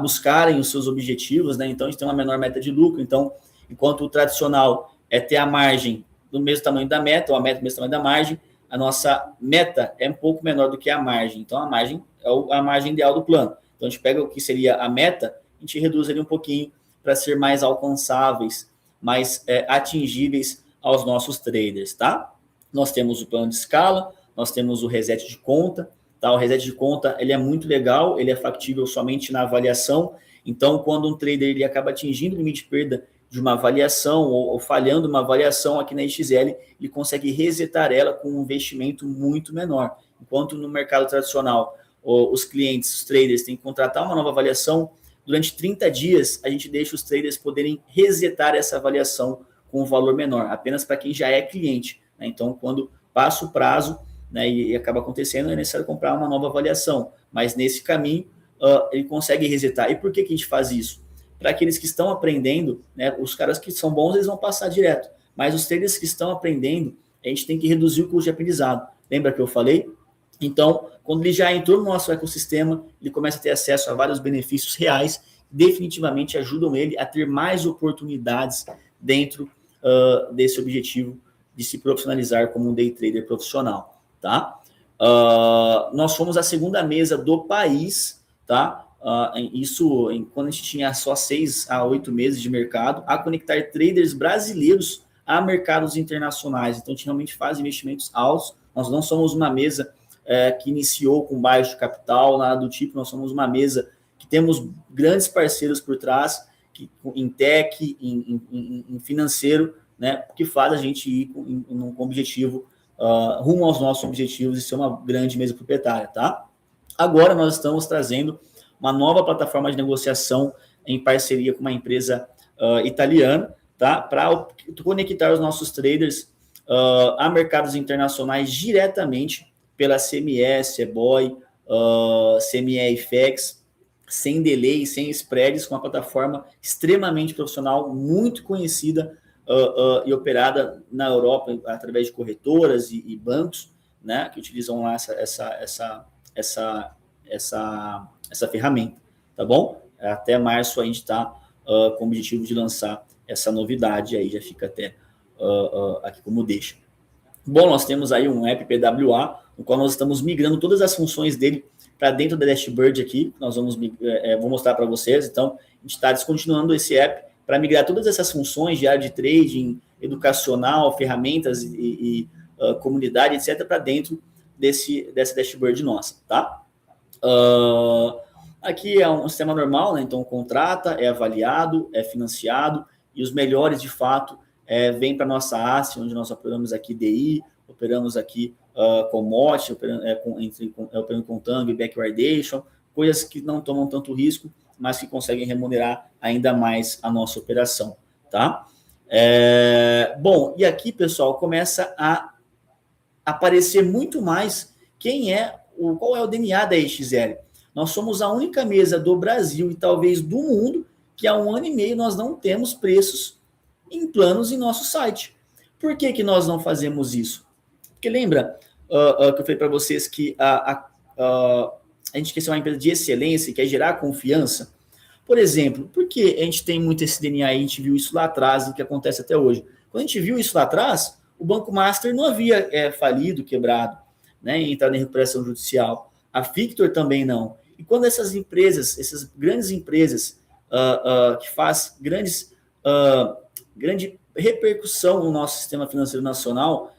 buscarem os seus objetivos, né? Então, a gente tem uma menor meta de lucro. Então, enquanto o tradicional é ter a margem do mesmo tamanho da meta, ou a meta do mesmo tamanho da margem, a nossa meta é um pouco menor do que a margem. Então, a margem é a margem ideal do plano. Então, a gente pega o que seria a meta, a gente reduz ele um pouquinho para ser mais alcançáveis, mais atingíveis aos nossos traders, tá? Nós temos o plano de escala, nós temos o reset de conta, tá? O reset de conta, ele é muito legal, ele é factível somente na avaliação. Então, quando um trader ele acaba atingindo o limite de perda de uma avaliação ou falhando uma avaliação aqui na XL, ele consegue resetar ela com um investimento muito menor. Enquanto no mercado tradicional, os clientes, os traders, têm que contratar uma nova avaliação, durante 30 dias a gente deixa os traders poderem resetar essa avaliação com um valor menor, apenas para quem já é cliente, né? Então, quando passa o prazo, né, e acaba acontecendo, é necessário comprar uma nova avaliação. Mas nesse caminho, ele consegue resetar. E por que a gente faz isso? Para aqueles que estão aprendendo, né, os caras que são bons, eles vão passar direto. Mas os traders que estão aprendendo, a gente tem que reduzir o custo de aprendizado. Lembra que eu falei? Então, quando ele já entrou no nosso ecossistema, ele começa a ter acesso a vários benefícios reais, definitivamente ajudam ele a ter mais oportunidades dentro desse objetivo de se profissionalizar como um day trader profissional, tá? Nós fomos a segunda mesa do país, tá? Isso quando a gente tinha só 6 a 8 meses de mercado, a conectar traders brasileiros a mercados internacionais. Então, a gente realmente faz investimentos altos. Nós não somos uma mesa que iniciou com baixo capital, nada do tipo. Nós somos uma mesa que temos grandes parceiros por trás, em tech, em financeiro, né, que faz a gente ir com objetivo, rumo aos nossos objetivos e ser uma grande mesa proprietária, tá? Agora nós estamos trazendo uma nova plataforma de negociação em parceria com uma empresa italiana, tá? Para conectar os nossos traders a mercados internacionais diretamente pela CME, CBOI, CME FX, sem delay, sem spreads, com uma plataforma extremamente profissional, muito conhecida e operada na Europa através de corretoras e bancos, né, que utilizam lá essa ferramenta, tá bom? Até março a gente está com o objetivo de lançar essa novidade, aí já fica até aqui como deixa. Bom, nós temos aí um app PWA, no qual nós estamos migrando todas as funções dele para dentro da dashboard aqui, nós vou mostrar para vocês. Então, a gente está descontinuando esse app para migrar todas essas funções de área de trading, educacional, ferramentas e comunidade, etc., para dentro dessa dashboard nossa, tá? Aqui é um sistema normal, né? Então contrata, é avaliado, é financiado, e os melhores, de fato, vêm para a nossa ASSE, onde nós operamos aqui DI, operamos aqui commodity, operando com Tango e backwardation, coisas que não tomam tanto risco, mas que conseguem remunerar ainda mais a nossa operação, tá? Bom, e aqui, pessoal, começa a aparecer muito mais qual é o DNA da XL. Nós somos a única mesa do Brasil e talvez do mundo que há 1 ano e meio nós não temos preços em planos em nosso site. Por que nós não fazemos isso? Porque lembra que eu falei para vocês que a gente quer ser uma empresa de excelência e quer gerar confiança? Por exemplo, por que a gente tem muito esse DNA aí? A gente viu isso lá atrás e que acontece até hoje. Quando a gente viu isso lá atrás, o Banco Master não havia falido, quebrado, né, entrado em recuperação judicial. A Victor também não. E quando essas empresas, essas grandes empresas que fazem grande repercussão no nosso sistema financeiro nacional,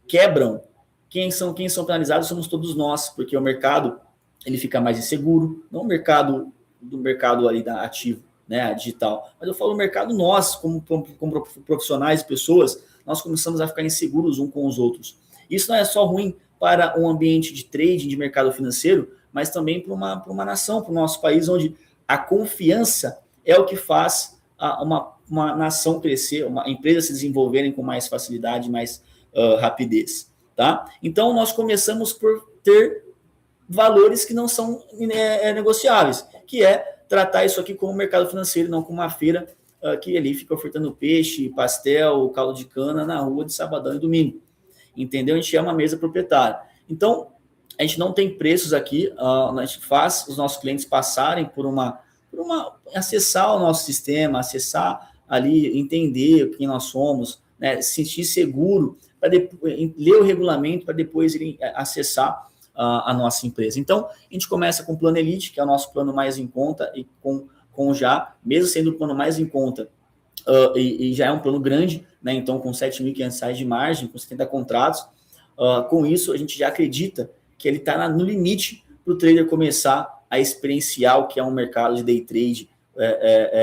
quebram, quem são penalizados somos todos nós, porque o mercado ele fica mais inseguro, não o mercado ali da ativo, né, digital, mas eu falo o mercado nós, como profissionais, pessoas, nós começamos a ficar inseguros uns com os outros. Isso não é só ruim para um ambiente de trading, de mercado financeiro, mas também para uma nação, para o nosso país, onde a confiança é o que faz uma nação crescer, uma empresa se desenvolverem com mais facilidade, mais rapidez, tá? Então, nós começamos por ter valores que não são negociáveis, que é tratar isso aqui como mercado financeiro, não como uma feira que ali fica ofertando peixe, pastel, caldo de cana na rua de sabadão e domingo. Entendeu? A gente é uma mesa proprietária. Então, a gente não tem preços aqui, a gente faz os nossos clientes passarem por acessar o nosso sistema, acessar ali, entender quem nós somos, né, se sentir seguro, para ler o regulamento, para depois irem acessar a nossa empresa. Então, a gente começa com o plano Elite, que é o nosso plano mais em conta, e com já, mesmo sendo o plano mais em conta, e já é um plano grande, né, então com 7.500 reais de margem, com 70 contratos, com isso a gente já acredita que ele está no limite para o trader começar a experienciar o que é um mercado de day trade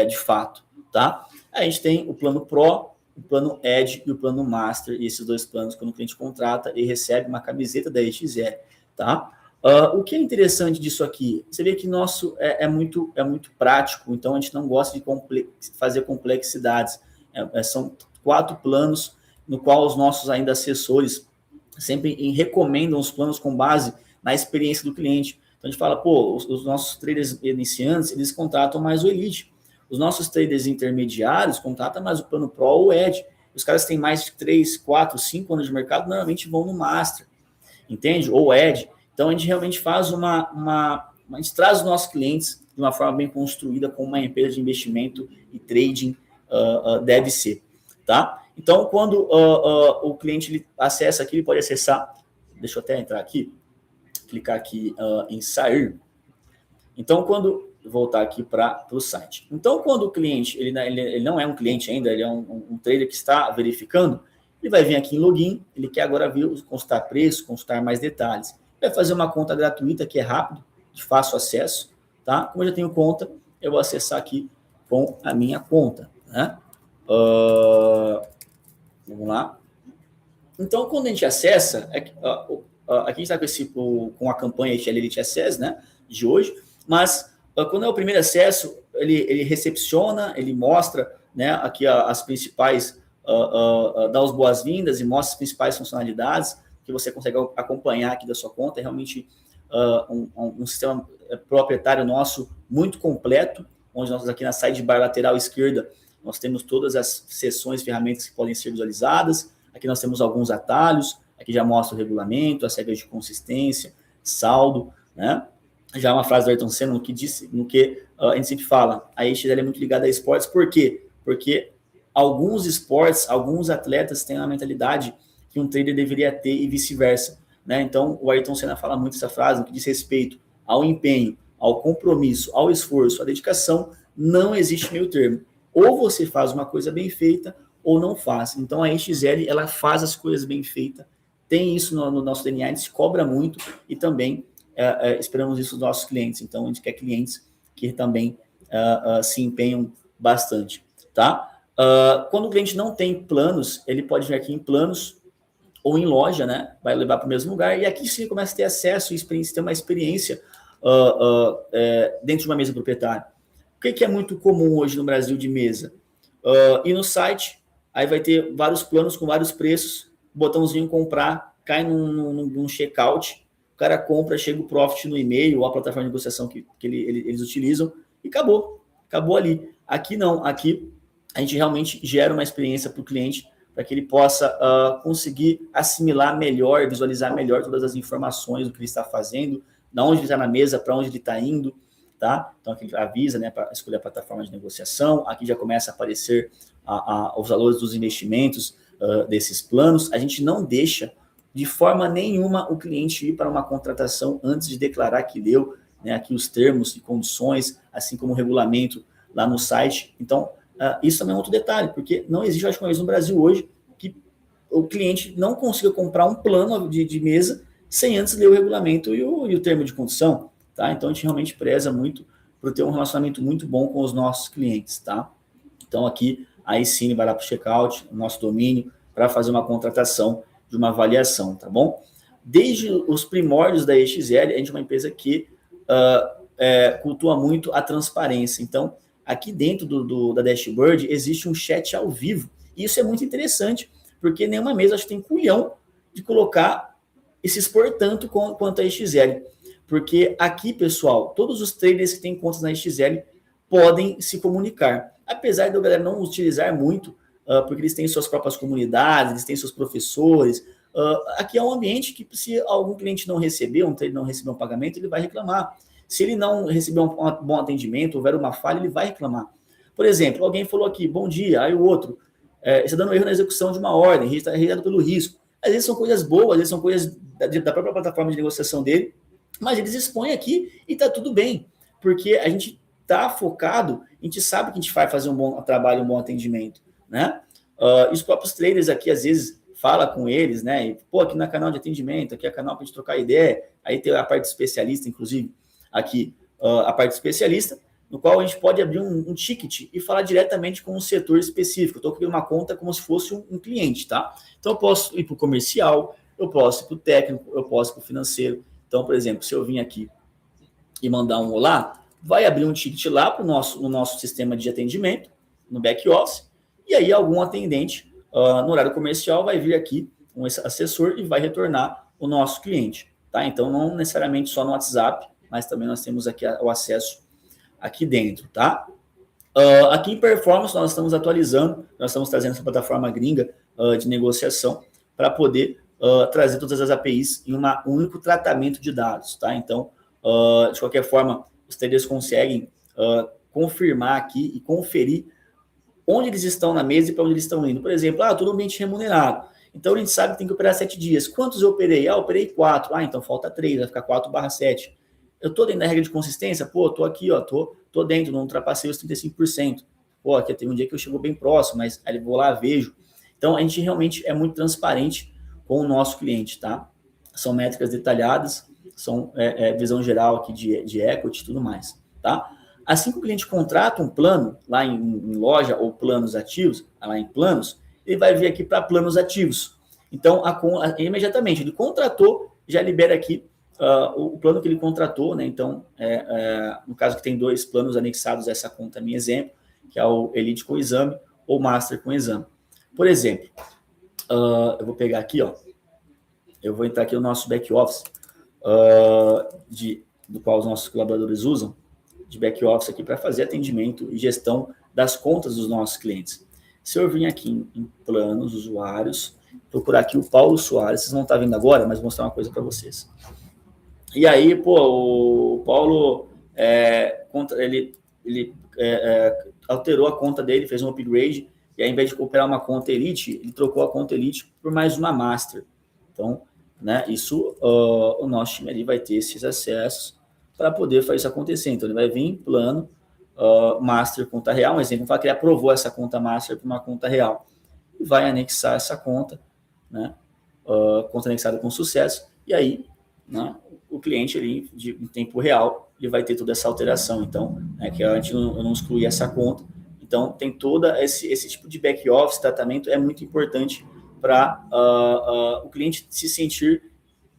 de fato, tá? A gente tem o plano Pro, o plano Edge e o plano Master, e esses dois planos, quando o cliente contrata, ele recebe uma camiseta da EXL, tá? O que é interessante disso aqui? Você vê que nosso é muito prático, então a gente não gosta de fazer complexidades. São 4 planos, no qual os nossos ainda assessores sempre recomendam os planos com base na experiência do cliente. Então a gente fala, pô, os nossos traders iniciantes, eles contratam mais o Elite. Os nossos traders intermediários contratam mais o plano Pro ou o Edge. Os caras têm mais de 3, 4, 5 anos de mercado, normalmente vão no Master, entende? Ou Edge. Então a gente realmente faz a gente traz os nossos clientes de uma forma bem construída, como uma empresa de investimento e trading deve ser, tá? Então, quando o cliente ele acessa aqui, ele pode acessar, deixa eu até entrar aqui, clicar aqui em sair. Então, voltar aqui para o site. Então, quando o cliente, ele não é um cliente ainda, ele é um trader que está verificando, ele vai vir aqui em login, ele quer agora consultar preço, consultar mais detalhes. Vai fazer uma conta gratuita que é rápido, de fácil acesso, tá? Como eu já tenho conta, eu vou acessar aqui com a minha conta, né? Vamos lá. Então, quando a gente acessa, aqui a gente está com a campanha Elite Access, né, de hoje, mas quando é o primeiro acesso, ele recepciona, ele mostra, né, aqui as principais, dá as boas-vindas e mostra as principais funcionalidades que você consegue acompanhar aqui da sua conta. É realmente um sistema proprietário nosso muito completo, onde nós aqui na sidebar lateral esquerda, nós temos todas as seções, ferramentas que podem ser visualizadas. Aqui nós temos alguns atalhos, aqui já mostra o regulamento, as regras de consistência, saldo, né? Já uma frase do Ayrton Senna no que a gente sempre fala, a EXL é muito ligada a esportes, por quê? Porque alguns esportes, alguns atletas têm uma mentalidade que um trader deveria ter e vice-versa, né? Então, o Ayrton Senna fala muito essa frase, no que diz respeito ao empenho, ao compromisso, ao esforço, à dedicação, não existe meio termo. Ou você faz uma coisa bem feita, ou não faz. Então, a EXL, ela faz as coisas bem feitas, tem isso no nosso DNA, a gente se cobra muito e também esperamos isso dos nossos clientes. Então, a gente quer clientes que também se empenham bastante, tá? Quando o cliente não tem planos, ele pode vir aqui em planos ou em loja, né? Vai levar para o mesmo lugar e aqui sim começa a ter acesso e ter uma experiência dentro de uma mesa proprietária. O que é muito comum hoje no Brasil de mesa? Ir no site, aí vai ter vários planos com vários preços, botãozinho comprar, cai num checkout, o cara compra, chega o profit no e-mail ou a plataforma de negociação que eles utilizam e acabou ali. Aqui não, aqui a gente realmente gera uma experiência para o cliente, para que ele possa conseguir assimilar melhor, visualizar melhor todas as informações do que ele está fazendo, de onde ele está na mesa, para onde ele está indo, tá? Então aqui avisa, né, para escolher a plataforma de negociação, aqui já começa a aparecer os valores dos investimentos desses planos. A gente não deixa de forma nenhuma o cliente ir para uma contratação antes de declarar que leu, né, aqui os termos e condições, assim como o regulamento lá no site. Então, isso também é outro detalhe, porque não existe, acho que uma vez no Brasil hoje, que o cliente não consiga comprar um plano de mesa sem antes ler o regulamento e o termo de condição, tá? Então, a gente realmente preza muito por ter um relacionamento muito bom com os nossos clientes, tá? Então, aqui, aí sim, vai lá para o checkout, o nosso domínio, para fazer uma contratação de uma avaliação, tá bom? Desde os primórdios da EXL, a gente é uma empresa que cultua muito a transparência. Então, aqui dentro da dashboard existe um chat ao vivo. E isso é muito interessante, porque nenhuma mesa acho que tem culhão de colocar e se expor tanto quanto a XL. Porque aqui, pessoal, todos os traders que têm contas na XL podem se comunicar. Apesar da galera não utilizar muito, porque eles têm suas próprias comunidades, eles têm seus professores. Aqui é um ambiente que, se algum cliente não receber, um trader não receber um pagamento, ele vai reclamar. Se ele não receber um bom atendimento, houver uma falha, ele vai reclamar. Por exemplo, alguém falou aqui, bom dia, aí o outro, está dando erro na execução de uma ordem, está irritado pelo risco. Às vezes são coisas boas, às vezes são coisas da própria plataforma de negociação dele, mas eles expõem aqui e está tudo bem, porque a gente está focado, a gente sabe que a gente vai fazer um bom trabalho, um bom atendimento, né? E os próprios traders aqui, às vezes, fala com eles, né? E, pô, aqui na canal de atendimento, aqui é canal para a gente trocar ideia, aí tem a parte especialista, inclusive, aqui a parte especialista, no qual a gente pode abrir um ticket e falar diretamente com um setor específico. Eu estou criando uma conta como se fosse um cliente, tá? Então, eu posso ir para o comercial, eu posso ir para o técnico, eu posso ir para o financeiro. Então, por exemplo, se eu vim aqui e mandar um olá, vai abrir um ticket lá no nosso sistema de atendimento, no back-office, e aí algum atendente no horário comercial vai vir aqui, um assessor, e vai retornar o nosso cliente, tá? Então, não necessariamente só no WhatsApp, mas também nós temos aqui o acesso aqui dentro, tá? Aqui em Performance nós estamos atualizando, nós estamos trazendo essa plataforma gringa de negociação para poder trazer todas as APIs em um único tratamento de dados, tá? Então, de qualquer forma, os traders conseguem confirmar aqui e conferir onde eles estão na mesa e para onde eles estão indo. Por exemplo, todo ambiente remunerado. Então, a gente sabe que tem que operar 7 dias. Quantos eu operei? Eu operei 4. Então falta 3, vai ficar 4/7. Eu estou dentro da regra de consistência? Pô, estou aqui, tô dentro, não ultrapassei os 35%. Pô, aqui tem um dia que eu chego bem próximo, mas aí eu vou lá, vejo. Então, a gente realmente é muito transparente com o nosso cliente, tá? São métricas detalhadas, são visão geral aqui de equity e tudo mais, tá? Assim que o cliente contrata um plano, lá em loja ou planos ativos, lá em planos, ele vai vir aqui para planos ativos. Então, imediatamente, ele contratou, já libera aqui o plano que ele contratou, né? Então, no caso que tem 2 planos anexados a essa conta, minha exemplo, que é o Elite com exame ou Master com exame. Por exemplo, eu vou pegar aqui, eu vou entrar aqui no nosso back-office, do qual os nossos colaboradores usam, de back-office aqui para fazer atendimento e gestão das contas dos nossos clientes. Se eu vir aqui em planos, usuários, procurar aqui o Paulo Soares, vocês não estão vendo agora, mas vou mostrar uma coisa para vocês. E aí, o Paulo, ele alterou a conta dele, fez um upgrade, e aí, ao invés de operar uma conta Elite, ele trocou a conta Elite por mais uma Master. Então, né, isso, o nosso time ali vai ter esses acessos para poder fazer isso acontecer. Então, ele vai vir em plano, Master, conta real, um exemplo, fala que ele aprovou essa conta Master para uma conta real. E vai anexar essa conta, né, conta anexada com sucesso, e aí, né, o cliente ali, em tempo real, ele vai ter toda essa alteração. Então, que antes eu não excluí essa conta. Então, tem todo esse tipo de back-office, tratamento é muito importante para o cliente se sentir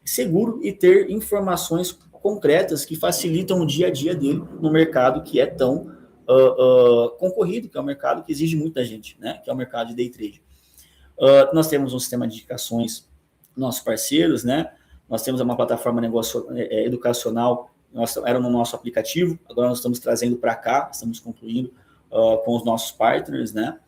seguro e ter informações concretas que facilitam o dia a dia dele no mercado que é tão concorrido, que é um mercado que exige muito da gente, né? Que é o mercado de day trade. Nós temos um sistema de indicações, nossos parceiros, né? Nós temos uma plataforma educacional, era no nosso aplicativo, agora nós estamos trazendo para cá, estamos concluindo com os nossos partners, né?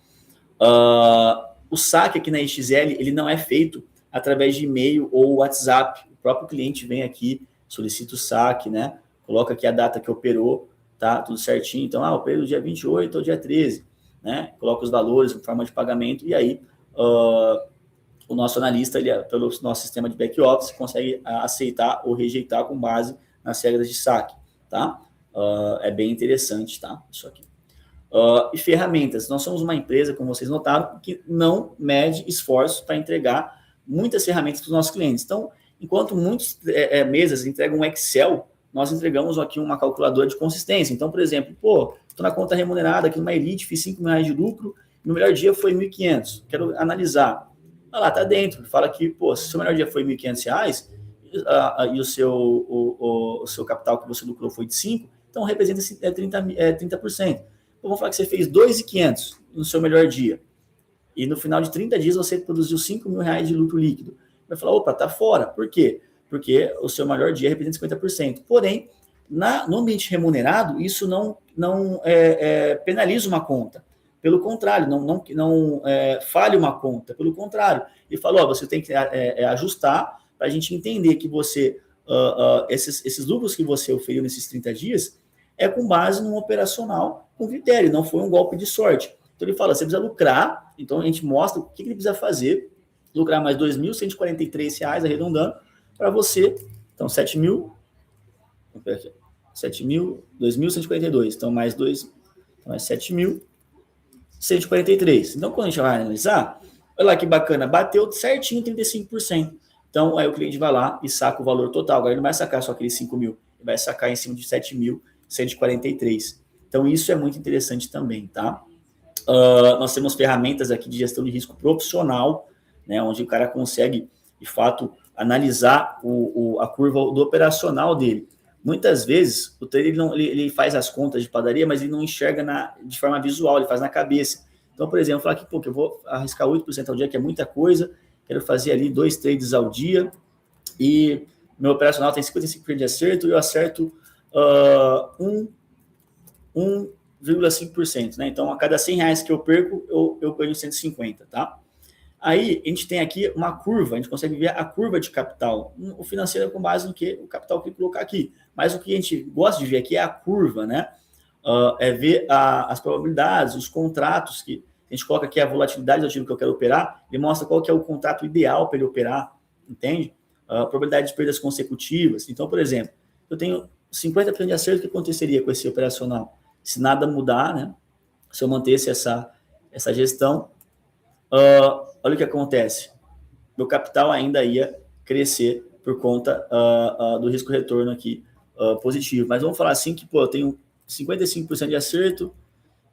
O saque aqui na XL, ele não é feito através de e-mail ou WhatsApp. O próprio cliente vem aqui, solicita o saque, né? Coloca aqui a data que operou, tá? Tudo certinho. Então, operei do dia 28 ao dia 13, né? Coloca os valores, forma de pagamento, e aí o nosso analista, pelo nosso sistema de back-office, consegue aceitar ou rejeitar com base nas regras de saque, tá? É bem interessante, tá? Isso aqui. E ferramentas. Nós somos uma empresa, como vocês notaram, que não mede esforços para entregar muitas ferramentas para os nossos clientes. Então, enquanto muitas mesas entregam um Excel, nós entregamos aqui uma calculadora de consistência. Então, por exemplo, estou na conta remunerada aqui numa Elite, fiz R$5.000 de lucro, no melhor dia foi R$1.500. Quero analisar. Lá, está dentro. Fala que, se o seu melhor dia foi R$1.500 e o seu capital que você lucrou foi de 5, então representa 30%. Vamos falar que você fez 2.500 no seu melhor dia. E no final de 30 dias você produziu R$5.000 de lucro líquido. Vai falar, opa, tá fora. Por quê? Porque o seu melhor dia representa 50%. Porém, no ambiente remunerado, isso não penaliza uma conta. Pelo contrário, não falha uma conta. Pelo contrário, ele falou, você tem que ajustar para a gente entender que você, esses lucros que você oferiu nesses 30 dias é com base num operacional com critério, não foi um golpe de sorte. Então ele fala, você precisa lucrar, então a gente mostra o que ele precisa fazer, lucrar mais R$2.143, arredondando, para você, então 2.142, então mais 7.143. Então quando a gente vai analisar, olha lá que bacana, bateu certinho 35%. Então aí o cliente vai lá e saca o valor total, agora ele não vai sacar só aqueles 5.000, ele vai sacar em cima de 7.143. Então isso é muito interessante também, tá? Nós temos ferramentas aqui de gestão de risco profissional, né, onde o cara consegue, de fato, analisar a curva do operacional dele. Muitas vezes, o trader ele faz as contas de padaria, mas ele não enxerga de forma visual, ele faz na cabeça. Então, por exemplo, falar que que eu vou arriscar 8% ao dia, que é muita coisa, quero fazer ali 2 trades ao dia, e meu operacional tem 55% de acerto, e eu acerto 1,5%, né? Então, a cada R$100 que eu perco, eu ganho 150, tá? Aí, a gente tem aqui uma curva, a gente consegue ver a curva de capital. O financeiro é com base no que o capital que colocar aqui. Mas o que a gente gosta de ver aqui é a curva, né? É ver as probabilidades, os contratos que a gente coloca aqui, a volatilidade do ativo que eu quero operar, ele mostra qual que é o contrato ideal para ele operar, entende? A probabilidade de perdas consecutivas. Então, por exemplo, eu tenho 50% de acerto, o que aconteceria com esse operacional? Se nada mudar, né? Se eu mantesse essa gestão, olha o que acontece. Meu capital ainda ia crescer por conta do risco-retorno aqui positivo. Mas vamos falar assim que eu tenho 55% de acerto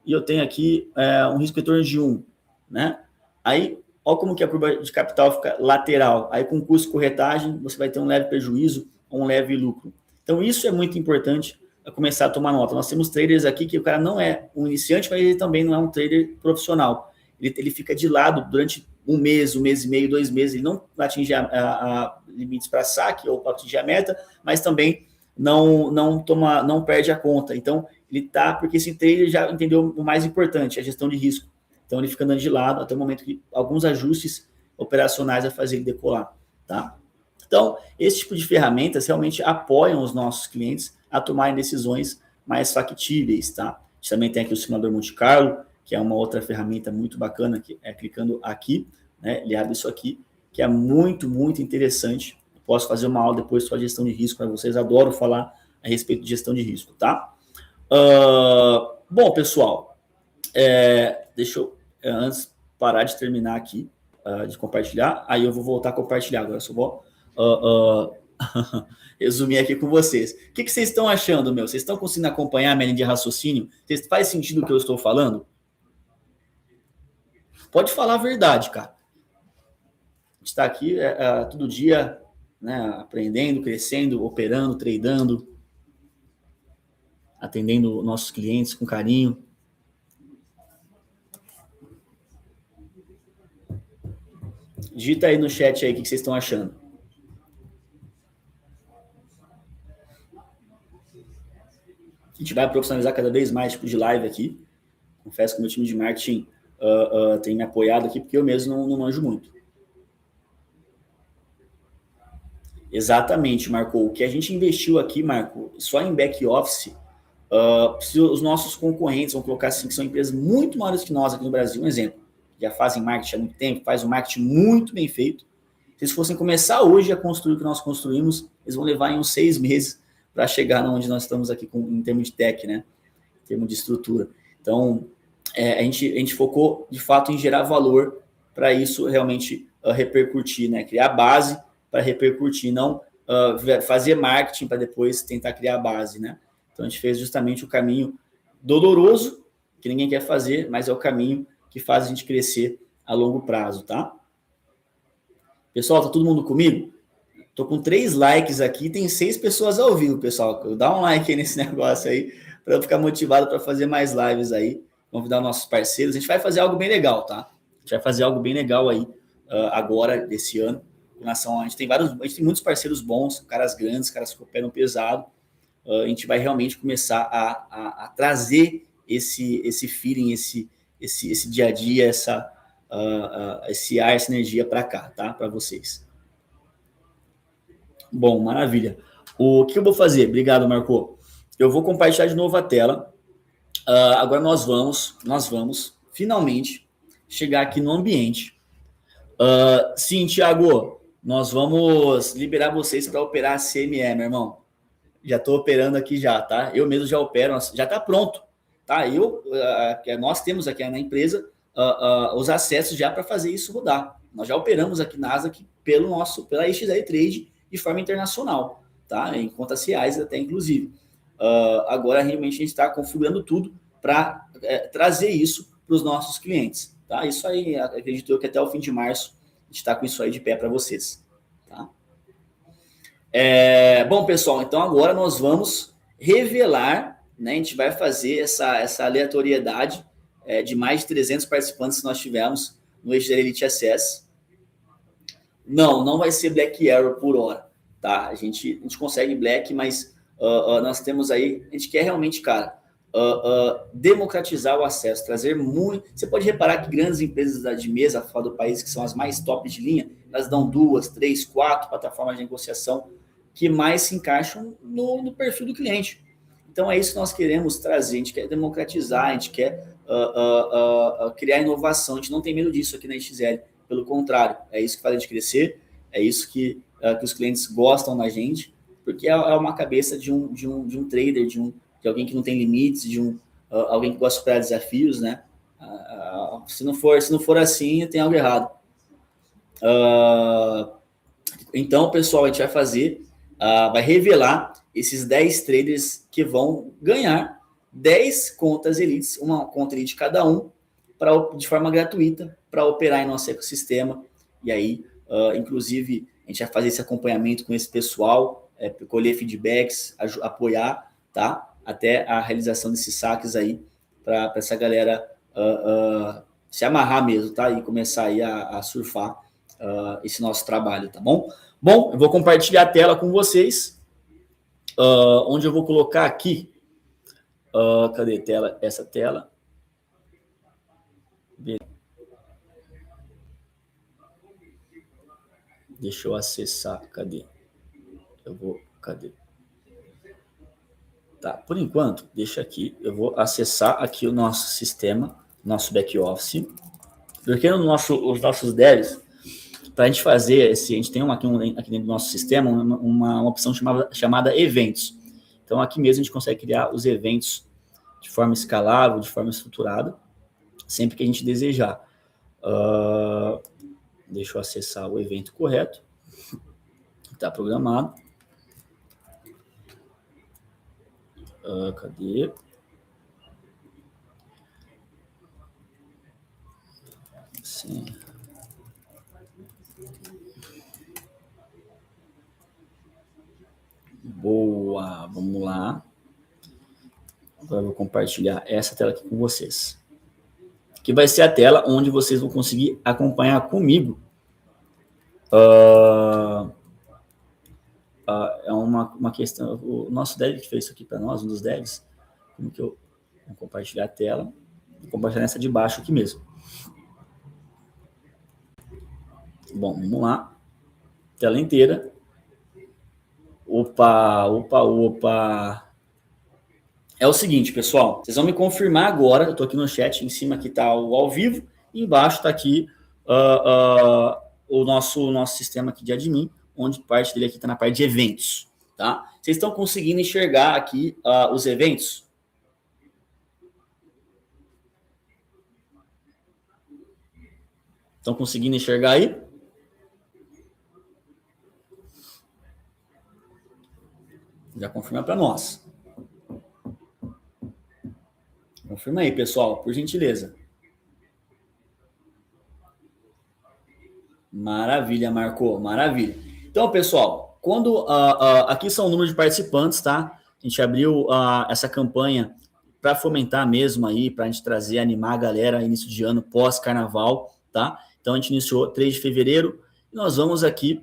e eu tenho aqui um risco-retorno de 1, né? Aí, olha como que a curva de capital fica lateral. Aí, com custo de corretagem, você vai ter um leve prejuízo ou um leve lucro. Então, isso é muito importante começar a tomar nota. Nós temos traders aqui que o cara não é um iniciante, mas ele também não é um trader profissional. Ele fica de lado durante um mês e meio, 2 meses, ele não atinge limites para saque ou para atingir a meta, mas também não perde a conta. Então, ele tá, porque esse trader já entendeu o mais importante, a gestão de risco. Então, ele fica andando de lado até o momento que alguns ajustes operacionais a fazer ele decolar, tá? Então, esse tipo de ferramentas realmente apoiam os nossos clientes a tomarem decisões mais factíveis, tá? A gente também tem aqui o simulador Monte Carlo, que é uma outra ferramenta muito bacana, que é clicando aqui, né? Ele abre isso aqui, que é muito, muito interessante. Eu posso fazer uma aula depois sobre gestão de risco para vocês, adoro falar a respeito de gestão de risco, tá? Bom, pessoal, deixa eu antes parar de terminar aqui, de compartilhar, aí eu vou voltar a compartilhar, agora só vou resumir aqui com vocês. O que vocês estão achando, meu? Vocês estão conseguindo acompanhar a minha linha de raciocínio? Faz sentido o que eu estou falando? Pode falar a verdade, cara. A gente está aqui todo dia, né, aprendendo, crescendo, operando, tradando, atendendo nossos clientes com carinho. Digita aí no chat aí o que vocês estão achando. A gente vai profissionalizar cada vez mais tipo de live aqui. Confesso que o meu time de marketing tem me apoiado aqui, porque eu mesmo não manjo muito. Exatamente, Marco. O que a gente investiu aqui, Marco, só em back-office, se os nossos concorrentes, vão colocar assim, que são empresas muito maiores que nós aqui no Brasil, um exemplo, já fazem marketing há muito tempo, faz um marketing muito bem feito. Se eles fossem começar hoje a construir o que nós construímos, eles vão levar em uns 6 meses para chegar onde nós estamos aqui em termos de tech, né? Em termos de estrutura. Então, a gente focou, de fato, em gerar valor para isso realmente repercutir, né? Criar base para repercutir, não fazer marketing para depois tentar criar base, né? Então, a gente fez justamente o caminho doloroso, que ninguém quer fazer, mas é o caminho que faz a gente crescer a longo prazo, tá? Pessoal, tá todo mundo comigo? Tô com 3 likes aqui, tem 6 pessoas ao vivo, pessoal. Dá um like aí nesse negócio aí, para eu ficar motivado para fazer mais lives aí, convidar nossos parceiros. A gente vai fazer algo bem legal, tá? A gente vai fazer algo bem legal aí agora, desse ano. A gente tem muitos parceiros bons, caras grandes, caras que operam pesado. A gente vai realmente começar a trazer esse feeling, esse dia a dia, esse ar, essa energia para cá, tá? Para vocês. Bom, maravilha. O que eu vou fazer? Obrigado, Marco. Eu vou compartilhar de novo a tela. Agora nós vamos finalmente chegar aqui no ambiente. Sim, Thiago, nós vamos liberar vocês para operar a CME, meu irmão. Já estou operando aqui já, tá? Eu mesmo já opero, já está pronto, tá? Nós temos aqui na empresa os acessos já para fazer isso rodar. Nós já operamos aqui na Nasdaq pela XL Trade de forma internacional, tá? Em contas reais até, inclusive. Agora, realmente, a gente está configurando tudo para trazer isso para os nossos clientes, tá? Isso aí, acredito eu que até o fim de março a gente está com isso aí de pé para vocês, tá? Bom, pessoal, então agora nós vamos revelar, né? A gente vai fazer essa aleatoriedade de mais de 300 participantes que nós tivemos no Eixo Elite Access. Não vai ser Black Arrow por hora, tá? A gente consegue Black, mas nós temos aí, a gente quer realmente, cara, democratizar o acesso, trazer muito. Você pode reparar que grandes empresas de mesa fora do país, que são as mais top de linha, elas dão 2, 3, 4 plataformas de negociação que mais se encaixam no perfil do cliente. Então é isso que nós queremos trazer, a gente quer democratizar, a gente quer criar inovação, a gente não tem medo disso aqui na XL, pelo contrário, é isso que faz a gente crescer, é isso que os clientes gostam da gente, porque é uma cabeça de um trader, de alguém que não tem limites, de alguém que gosta de superar desafios, né? Se não for assim, tem algo errado. Então, pessoal, a gente vai revelar esses 10 traders que vão ganhar 10 contas elites, uma conta elite cada um, de forma gratuita, para operar em nosso ecossistema. E aí, inclusive, a gente vai fazer esse acompanhamento com esse pessoal, colher feedbacks, apoiar, tá? Até a realização desses saques aí, para essa galera se amarrar mesmo, tá? E começar aí a surfar esse nosso trabalho, tá bom? Bom, eu vou compartilhar a tela com vocês, onde eu vou colocar aqui, cadê tela? Essa tela. Deixa eu acessar, cadê? Cadê? Tá, por enquanto, deixa aqui, eu vou acessar aqui o nosso sistema, nosso back-office, porque os nossos devs, para a gente fazer a gente tem aqui dentro do nosso sistema uma opção chamada eventos. Então, aqui mesmo a gente consegue criar os eventos de forma escalável, de forma estruturada, sempre que a gente desejar. Deixa eu acessar o evento correto. Está programado. Cadê? Sim. Boa, vamos lá. Agora eu vou compartilhar essa tela aqui com vocês. Que vai ser a tela onde vocês vão conseguir acompanhar comigo. É uma questão. O nosso dev que fez isso aqui para nós, um dos devs. Como que eu vou compartilhar a tela? Vou compartilhar essa de baixo aqui mesmo. Bom, vamos lá. Tela inteira. Opa. É o seguinte, pessoal. Vocês vão me confirmar agora. Eu estou aqui no chat. Em cima aqui está o ao vivo. E embaixo está aqui o nosso sistema aqui de admin, onde parte dele aqui está na parte de eventos. Tá? Vocês estão conseguindo enxergar aqui os eventos? Estão conseguindo enxergar aí? Já confirma para nós. Confirma aí, pessoal, por gentileza. Maravilha, Marco, maravilha. Então, pessoal, quando aqui são o número de participantes, tá? A gente abriu essa campanha para fomentar mesmo aí, para a gente trazer, animar a galera início de ano, pós-carnaval, tá? Então a gente iniciou 3 de fevereiro e nós vamos aqui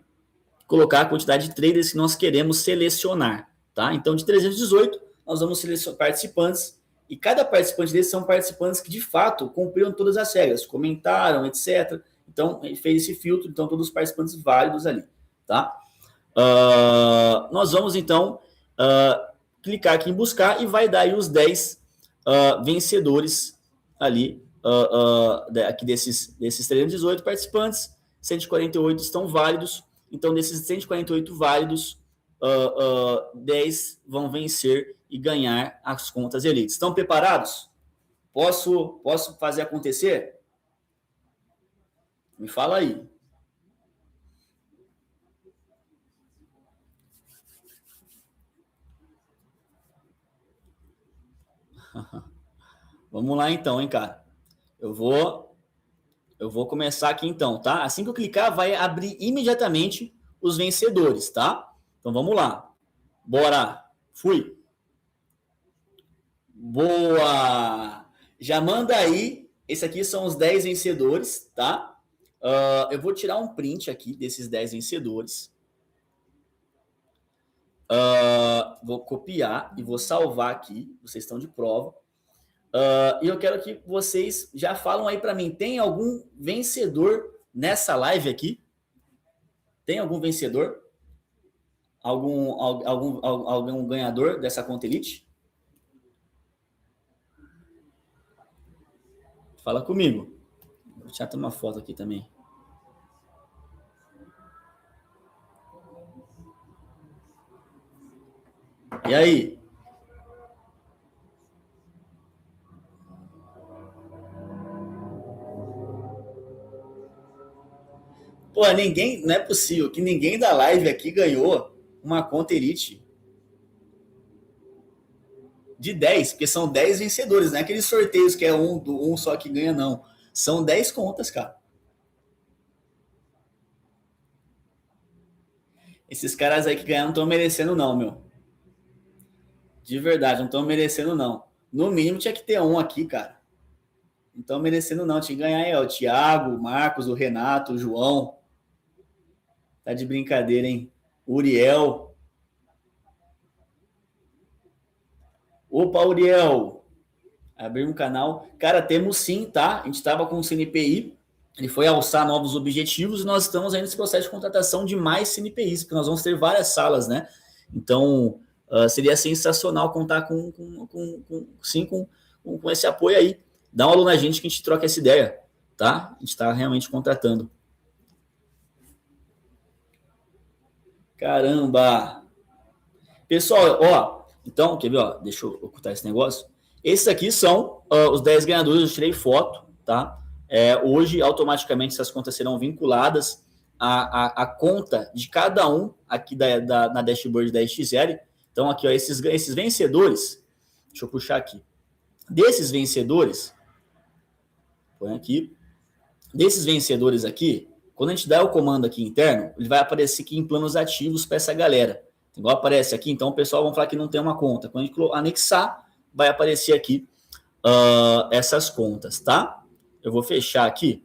colocar a quantidade de traders que nós queremos selecionar, tá? Então de 318, nós vamos selecionar participantes e cada participante desses são participantes que de fato cumpriram todas as regras, comentaram, etc. Então ele fez esse filtro, então todos os participantes válidos ali, tá? Nós vamos então clicar aqui em buscar e vai dar aí os 10 vencedores ali, aqui desses 318 participantes, 148 estão válidos, então desses 148 válidos, 10 vão vencer e ganhar as contas elites. Estão preparados? Posso fazer acontecer? Me fala aí. Vamos lá então, hein, cara. Eu vou começar aqui então, tá? Assim que eu clicar, vai abrir imediatamente os vencedores, tá? Então vamos lá. Bora. Fui. Boa! Já manda aí. Esse aqui são os 10 vencedores, tá? Eu vou tirar um print aqui desses 10 vencedores. Vou copiar e vou salvar aqui. Vocês estão de prova. E eu quero que vocês já falam aí para mim. Tem algum vencedor nessa live aqui? Tem algum vencedor? Algum ganhador dessa conta elite? Fala comigo. Vou tirar uma foto aqui também. E aí? Pô, ninguém, não é possível que ninguém da live aqui ganhou uma conta elite de 10, porque são 10 vencedores, não é aqueles sorteios que é um só que ganha, não. São 10 contas, cara. Esses caras aí que ganharam não estão merecendo, não, meu. De verdade, não estão merecendo, não. No mínimo tinha que ter um aqui, cara. Não estão merecendo, não. Tinha que ganhar aí, ó, o Thiago, o Marcos, o Renato, o João. Tá de brincadeira, hein? Uriel. Opa, Uriel. Abrir um canal. Cara, temos sim, tá? A gente estava com o CNPI. Ele foi alçar novos objetivos e nós estamos aí nesse processo de contratação de mais CNPIs, porque nós vamos ter várias salas, né? Então, seria sensacional contar com esse apoio aí. Dá um alô na gente que a gente troca essa ideia, tá? A gente está realmente contratando. Caramba! Pessoal, ó, então, quer ver, ó, deixa eu ocultar esse negócio. Esses aqui são os 10 ganhadores, eu tirei foto, tá? Hoje, automaticamente, essas contas serão vinculadas à conta de cada um aqui na dashboard da XL. Então, aqui, ó, esses vencedores, deixa eu puxar aqui. Desses vencedores, põe aqui, desses vencedores aqui, quando a gente dá o comando aqui interno, ele vai aparecer aqui em planos ativos para essa galera. Igual aparece aqui, então o pessoal vai falar que não tem uma conta. Quando a gente anexar, vai aparecer aqui essas contas, tá? Eu vou fechar aqui.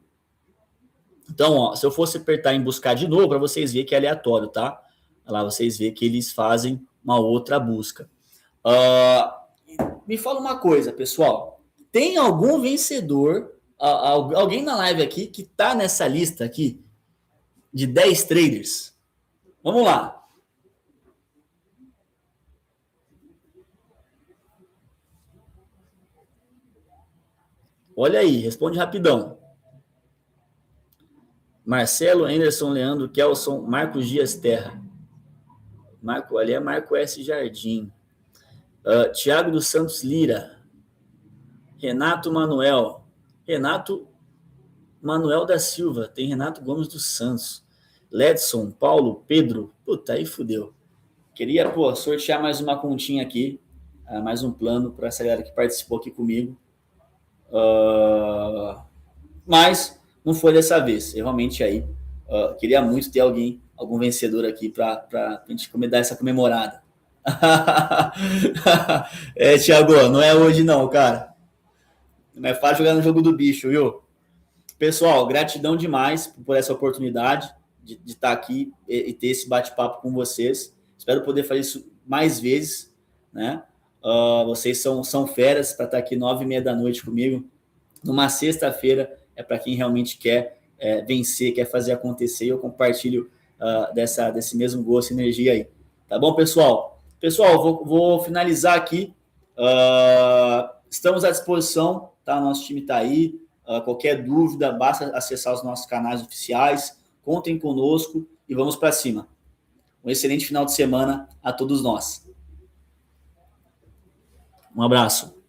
Então, ó, se eu fosse apertar em buscar de novo, para vocês verem que é aleatório, tá? Lá vocês verem que eles fazem uma outra busca. Me fala uma coisa, pessoal. Tem algum vencedor, alguém na live aqui que tá nessa lista aqui de 10 traders? Vamos lá. Olha aí, responde rapidão. Marcelo, Anderson, Leandro, Kelson, Marcos Dias Terra. Ali é Marco S. Jardim. Tiago dos Santos Lira. Renato Manuel. Renato Manuel da Silva. Tem Renato Gomes dos Santos. Ledson, Paulo, Pedro. Puta, aí fudeu. Queria, sortear mais uma continha aqui. Mais um plano para essa galera que participou aqui comigo. Mas não foi dessa vez. Eu realmente aí queria muito ter algum vencedor aqui para a gente dar essa comemorada. Thiago, não é hoje não, cara. Não é fácil jogar no jogo do bicho, viu? Pessoal, gratidão demais por essa oportunidade de estar aqui e ter esse bate-papo com vocês. Espero poder fazer isso mais vezes, né? Vocês são feras para estar aqui 9h30 da noite comigo. Numa sexta-feira é para quem realmente quer vencer, quer fazer acontecer. E eu compartilho desse mesmo gosto e energia aí. Tá bom, pessoal? Pessoal, vou finalizar aqui. Estamos à disposição, tá? Nosso time está aí. Qualquer dúvida, basta acessar os nossos canais oficiais. Contem conosco e vamos para cima. Um excelente final de semana a todos nós. Um abraço.